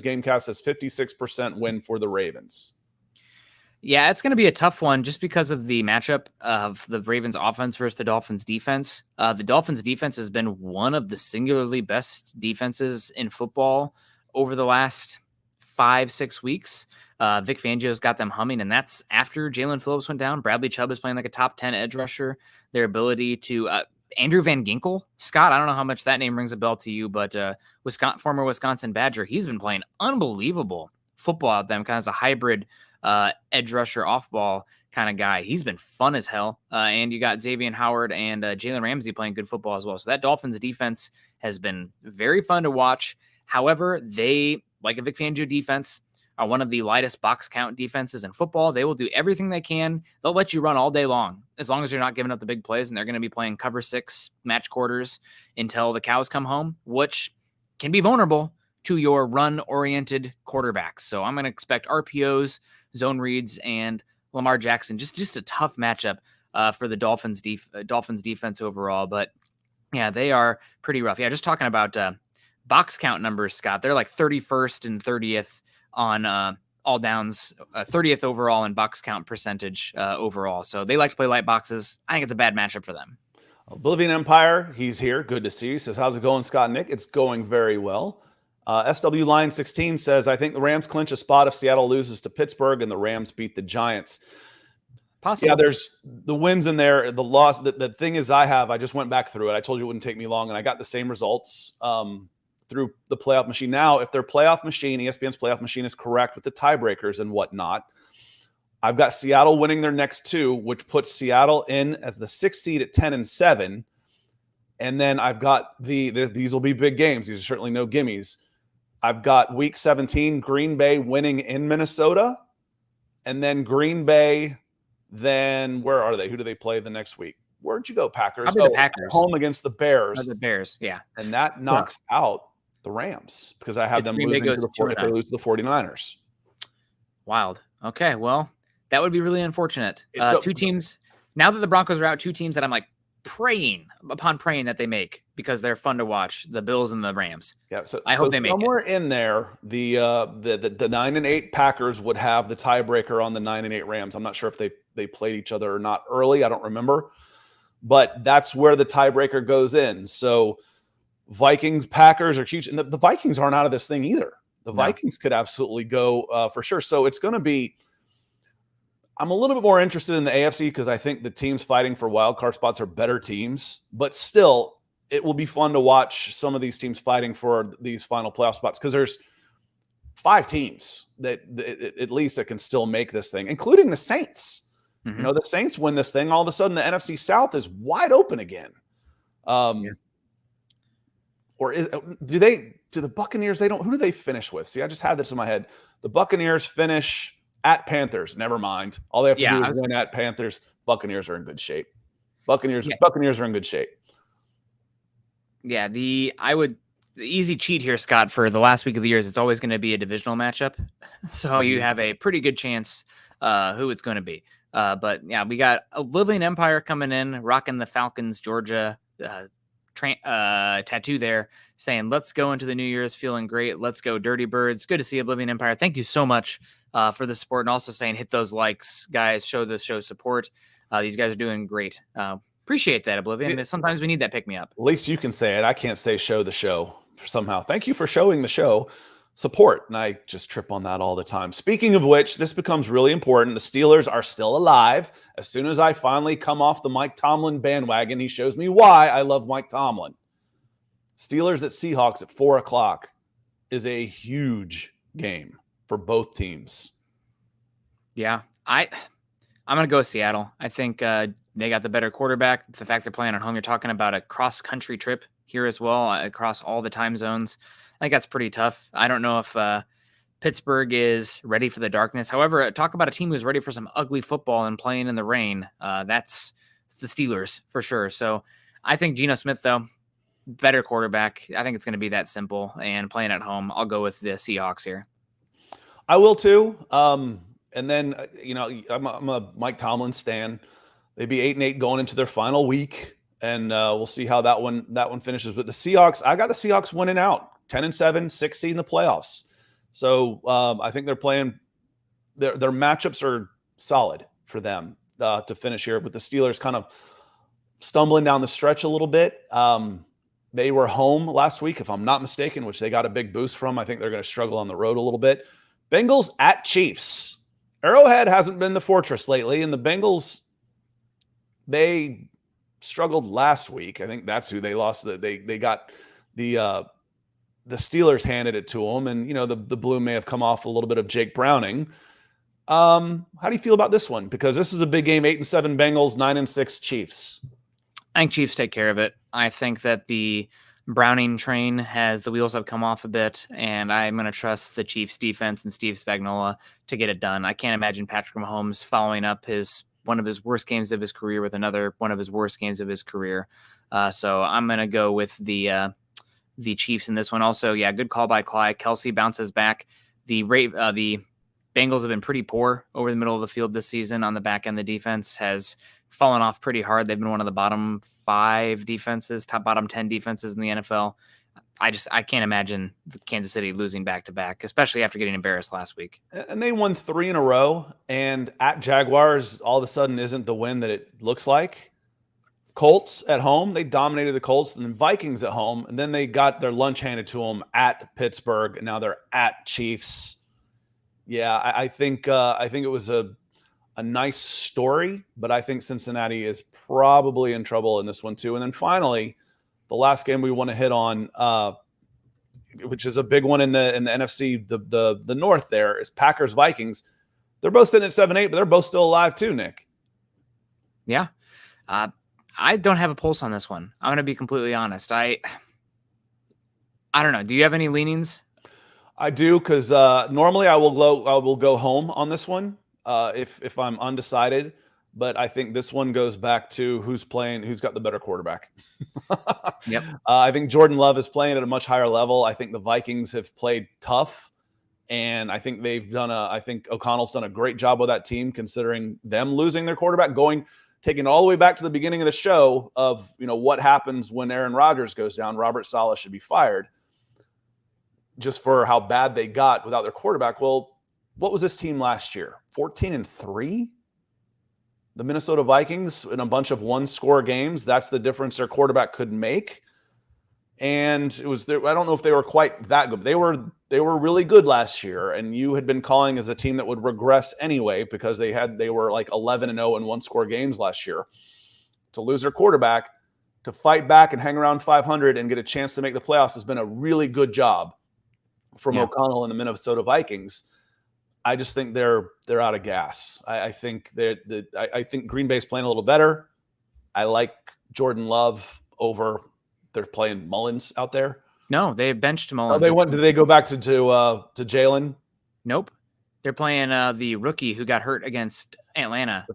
Gamecast says 56% win for the Ravens. Yeah, it's going to be a tough one just because of the matchup of the Ravens offense versus the Dolphins defense. The Dolphins defense has been one of the singularly best defenses in football over the last 5-6 weeks. Vic Fangio's got them humming, and that's after Jalen Phillips went down. Bradley Chubb is playing like a top 10 edge rusher. Their ability to Andrew Van Ginkel, Scott, I don't know how much that name rings a bell to you, but former Wisconsin Badger, he's been playing unbelievable football out them, kind of as a hybrid edge rusher off ball kind of guy. He's been fun as hell. And you got Xavier Howard and Jalen Ramsey playing good football as well. So that Dolphins defense has been very fun to watch. However, they, like a Vic Fangio defense, are one of the lightest box count defenses in football. They will do everything they can. They'll let you run all day long, as long as you're not giving up the big plays, and they're going to be playing cover 6 match quarters until the cows come home, which can be vulnerable to your run-oriented quarterbacks. So I'm going to expect RPOs, zone reads, and Lamar Jackson. Just a tough matchup for the Dolphins defense overall. But yeah, they are pretty rough. Yeah, just talking about box count numbers, Scott. They're like 31st and 30th on all downs, 30th overall in box count percentage overall. So they like to play light boxes. I think it's a bad matchup for them. Oblivion Empire, he's here. Good to see you. Says, how's it going, Scott and Nick? It's going very well. SW Line 16 says, I think the Rams clinch a spot if Seattle loses to Pittsburgh and the Rams beat the Giants. Possible. Yeah, there's the wins in there. The loss, the thing is I just went back through it. I told you it wouldn't take me long, and I got the same results through the playoff machine. Now, if their playoff machine, ESPN's playoff machine, is correct with the tiebreakers and whatnot, I've got Seattle winning their next 2, which puts Seattle in as the 6th seed at 10-7. And then I've got these will be big games. These are certainly no gimmies. I've got week 17, Green Bay winning in Minnesota. And then Green Bay, then where are they? Who do they play the next week? Where'd you go, Packers? The Packers. Home against the Bears. The Bears, yeah. And that knocks out the Rams because I have them losing to if they lose to the 49ers. Wild. Okay, well, that would be really unfortunate. 2 teams. Now that the Broncos are out, 2 teams that I'm like praying that they make because they're fun to watch, the Bills and the Rams. Yeah, so I hope they make somewhere in there, the 9-8 Packers would have the tiebreaker on the 9-8 Rams. I'm not sure if they played each other or not early. I don't remember. But that's where the tiebreaker goes in. So Vikings, Packers are huge. And the Vikings aren't out of this thing either. The No. Vikings could absolutely go for sure. So it's going to be. I'm a little bit more interested in the AFC because I think the teams fighting for wild card spots are better teams, but still, it will be fun to watch some of these teams fighting for these final playoff spots because there's 5 teams that at least that can still make this thing, including the Saints. Mm-hmm. The Saints win this thing, all of a sudden the NFC South is wide open again. Or do the Buccaneers, who do they finish with? See, I just had this in my head. The Buccaneers finish at Panthers. Never mind. All they have to do is win at Panthers. Buccaneers are in good shape. Buccaneers are in good shape. Yeah, the easy cheat here, Scott, for the last week of the year is it's always going to be a divisional matchup. So you have a pretty good chance who it's going to be. But yeah, we got a Oblivion Empire coming in, rocking the Falcons, Georgia tattoo there, saying, let's go into the New Year's feeling great. Let's go Dirty Birds. Good to see Oblivion Empire. Thank you so much for the support. And also saying, hit those likes, guys, show the show support. These guys are doing great. Appreciate that, Oblivion. Sometimes we need that pick me up. At least you can say it. I can't say show the show somehow. Thank you for showing the show support. And I just trip on that all the time. Speaking of which, this becomes really important. The Steelers are still alive. As soon as I finally come off the Mike Tomlin bandwagon, he shows me why I love Mike Tomlin. Steelers at Seahawks at 4:00 is a huge game for both teams. Yeah, I'm going to go Seattle. I think they got the better quarterback. The fact they're playing at home, you're talking about a cross-country trip here as well, across all the time zones. I think that's pretty tough. I don't know if Pittsburgh is ready for the darkness. However, talk about a team who's ready for some ugly football and playing in the rain. That's the Steelers for sure. So I think Geno Smith, though, better quarterback. I think it's going to be that simple. And playing at home, I'll go with the Seahawks here. I will too. And then, I'm a Mike Tomlin stan. They'd be 8-8 going into their final week. And we'll see how that one finishes. But the Seahawks, I got the Seahawks winning out. 10-7, 6 seed in the playoffs. So I think they're playing. Their matchups are solid for them to finish here. With the Steelers kind of stumbling down the stretch a little bit. They were home last week, if I'm not mistaken, which they got a big boost from. I think they're going to struggle on the road a little bit. Bengals at Chiefs. Arrowhead hasn't been the fortress lately, and the Bengals, they struggled last week. I think that's who they lost. They got the Steelers handed it to them, and the blue may have come off a little bit of Jake Browning. How do you feel about this one? Because this is a big game. 8-7 Bengals, 9-6 Chiefs. I think Chiefs take care of it. I think that the Browning train the wheels have come off a bit, and I'm going to trust the Chiefs defense and Steve Spagnuolo to get it done. I can't imagine Patrick Mahomes following up one of his worst games of his career with another one of his worst games of his career. So I'm going to go with the Chiefs in this one. Also, yeah, good call by Clyde. Kelsey bounces back. The Bengals have been pretty poor over the middle of the field this season. On the back end, the defense has fallen off pretty hard. They've been one of the bottom 5 defenses, bottom 10 defenses in the NFL. I can't imagine Kansas City losing back-to-back, especially after getting embarrassed last week. And they won 3 in a row, and at Jaguars, all of a sudden isn't the win that it looks like. Colts at home, they dominated the Colts, and then Vikings at home, and then they got their lunch handed to them at Pittsburgh, and now they're at Chiefs. Yeah, I think it was a nice story, but I think Cincinnati is probably in trouble in this one too. And then finally, the last game we want to hit on, which is a big one in the NFC, the North there, is Packers-Vikings. They're both sitting at 7-8, but they're both still alive too, Nick. Yeah. I don't have a pulse on this one. I'm going to be completely honest. I don't know. Do you have any leanings? I do, because normally I will go home on this one if I'm undecided. But I think this one goes back to who's got the better quarterback. Yep. I think Jordan Love is playing at a much higher level. I think the Vikings have played tough, and I think I think O'Connell's done a great job with that team, considering them losing their quarterback, taking it all the way back to the beginning of the show of what happens when Aaron Rodgers goes down. Robert Saleh should be fired just for how bad they got without their quarterback. Well, what was this team last year? 14-3? The Minnesota Vikings in a bunch of one-score games. That's the difference their quarterback could make. And it was there. I don't know if they were quite that good. They were really good last year, and you had been calling as a team that would regress anyway because they were like 11-0 in one-score games last year. To lose their quarterback, to fight back and hang around 500 and get a chance to make the playoffs has been a really good job from O'Connell and the Minnesota Vikings. I just think they're out of gas. I think I think Green Bay's playing a little better. I like Jordan Love over. They're playing Mullins out there. No, they benched Mullins. Oh, they went. Did they go back to Jalen? Nope. They're playing the rookie who got hurt against Atlanta.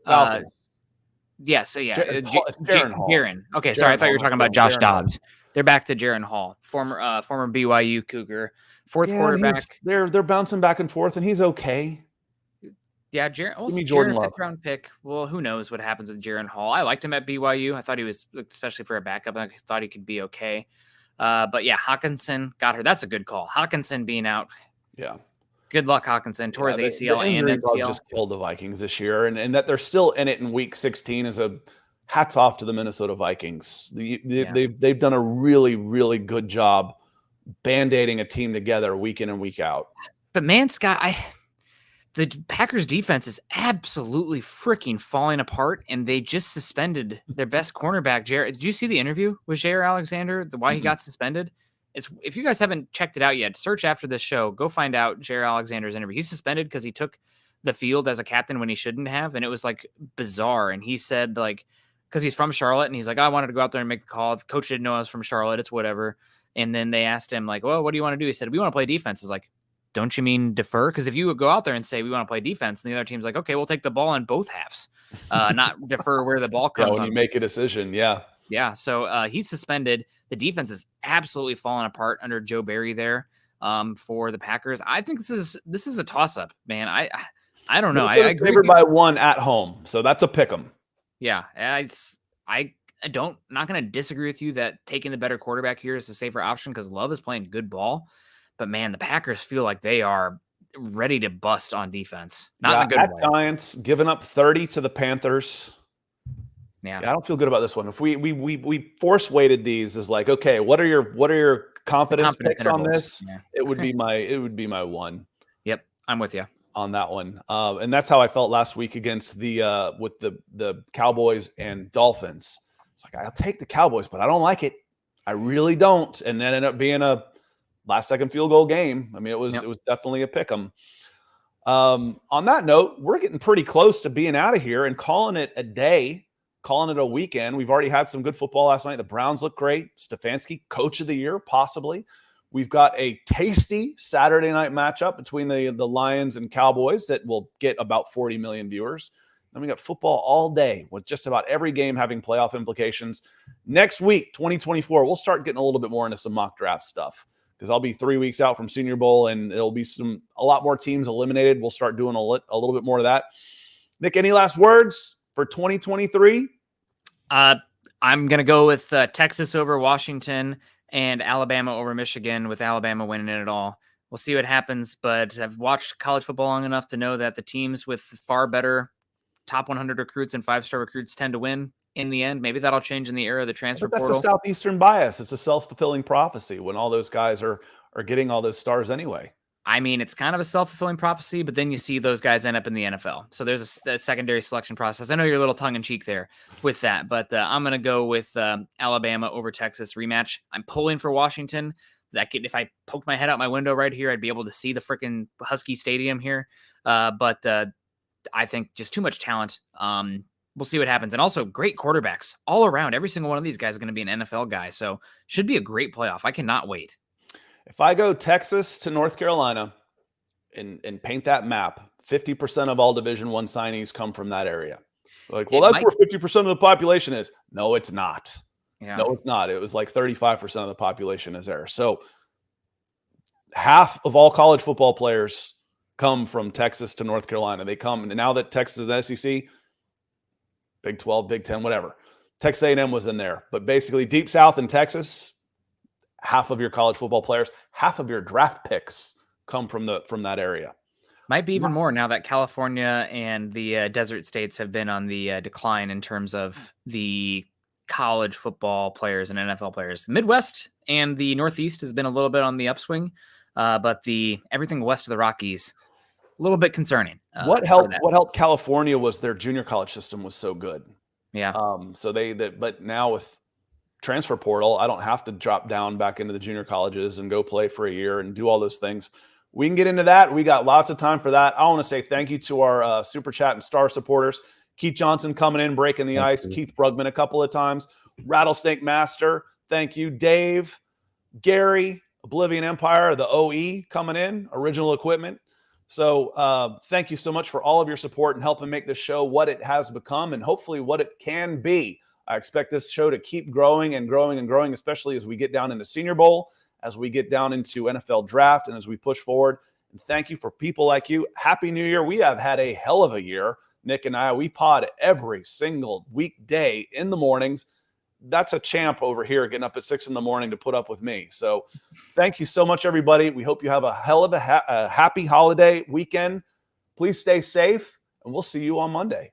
Yes, Jaron Hall. Jaron. Okay, sorry, I thought you were talking about Josh Dobbs. They're back to Jaron Hall, former BYU Cougar, fourth quarterback. They're bouncing back and forth, and he's okay. Yeah, Jaron, fifth round pick. Well, who knows what happens with Jaron Hall? I liked him at BYU. I thought he was, especially for a backup, I thought he could be okay. But yeah, Hawkinson got her. That's a good call. Hawkinson being out. Yeah. Good luck, Hawkinson. Tore his ACL and MCL. Just killed the Vikings this year, and that they're still in it in Week 16 is a hats off to the Minnesota Vikings. They've done a really, really good job band-aiding a team together week in and week out. But man, Scott, the Packers defense is absolutely freaking falling apart, and they just suspended their best cornerback, Jared. Did you see the interview with Jair Alexander, why he got suspended? If you guys haven't checked it out yet, search after this show. Go find out Jair Alexander's interview. He's suspended because he took the field as a captain when he shouldn't have, and it was like bizarre. And he said because he's from Charlotte, and he's like, I wanted to go out there and make the call. The coach didn't know I was from Charlotte. It's whatever. And then they asked him well, what do you want to do? He said, we want to play defense. It's like, don't you mean defer? Because if you would go out there and say we want to play defense, and the other team's like, okay, we'll take the ball on both halves, not defer where the ball comes. When you make a decision, yeah. So he's suspended. The defense is absolutely falling apart under Joe Barry there for the Packers. I think this is a toss up, man. I don't know. I agree favored by 1 at home, so that's a pick 'em. Yeah, not going to disagree with you that taking the better quarterback here is a safer option because Love is playing good ball. But man, the Packers feel like they are ready to bust on defense. Not in a good way. Giants giving up 30 to the Panthers. Yeah, I don't feel good about this one. If we force weighted these as like, okay, what are your confidence picks on this? Yeah. It would be my 1. Yep, I'm with you on that one. And that's how I felt last week against with the Cowboys and Dolphins. It's like, I'll take the Cowboys, but I don't like it. I really don't. And then ended up being a last-second field goal game. I mean, it was definitely a pick 'em. On that note, we're getting pretty close to being out of here and calling it a day, calling it a weekend. We've already had some good football last night. The Browns look great. Stefanski, coach of the year, possibly. We've got a tasty Saturday night matchup between the Lions and Cowboys that will get about 40 million viewers. Then we got football all day with just about every game having playoff implications. Next week, 2024, we'll start getting a little bit more into some mock draft stuff because I'll be 3 weeks out from Senior Bowl and there'll be a lot more teams eliminated. We'll start doing a little bit more of that. Nick, any last words for 2023? I'm going to go with Texas over Washington and Alabama over Michigan, with Alabama winning it all. We'll see what happens, but I've watched college football long enough to know that the teams with far better top 100 recruits and 5-star recruits tend to win in the end. Maybe that'll change in the era of the transfer portal. That's a Southeastern bias. It's a self-fulfilling prophecy when all those guys are getting all those stars anyway. I mean, it's kind of a self-fulfilling prophecy, but then you see those guys end up in the NFL. So there's a secondary selection process. I know you're a little tongue-in-cheek there with that, but I'm going to go with Alabama over Texas rematch. I'm pulling for Washington. If I poked my head out my window right here, I'd be able to see the freaking Husky Stadium here. But I think just too much talent. We'll see what happens. And also great quarterbacks all around. Every single one of these guys is going to be an NFL guy. So should be a great playoff. I cannot wait. If I go Texas to North Carolina and paint that map, 50% of all Division I signees come from that area. Like, well, that's where 50% of the population is. No, it's not. Yeah. No, it's not. It was like 35% of the population is there. So half of all college football players come from Texas to North Carolina. They come, and now that Texas is the SEC, Big 12, Big 10, whatever. Texas A&M was in there. But basically, Deep South in Texas, half of your college football players, half of your draft picks come from that area. Might be even more now that California and the desert states have been on the decline in terms of the college football players and NFL players. Midwest and the Northeast has been a little bit on the upswing, but everything west of the Rockies, a little bit concerning. What helped California was their junior college system was so good. Yeah. But now with transfer portal, I don't have to drop down back into the junior colleges and go play for a year and do all those things. We can get into that. We got lots of time for that. I want to say thank you to our Super Chat and Star supporters. Keith Johnson coming in, breaking the ice. Keith Brugman a couple of times. Rattlesnake Master, thank you. Dave, Gary, Oblivion Empire, the OE coming in, original equipment. So thank you so much for all of your support and helping make this show what it has become and hopefully what it can be. I expect this show to keep growing and growing and growing, especially as we get down into Senior Bowl, as we get down into NFL Draft, and as we push forward. And thank you for people like you. Happy New Year. We have had a hell of a year. Nick and I, we pod every single weekday in the mornings. That's a champ over here getting up at 6 a.m. to put up with me. So thank you so much, everybody. We hope you have a hell of a happy holiday weekend. Please stay safe, and we'll see you on Monday.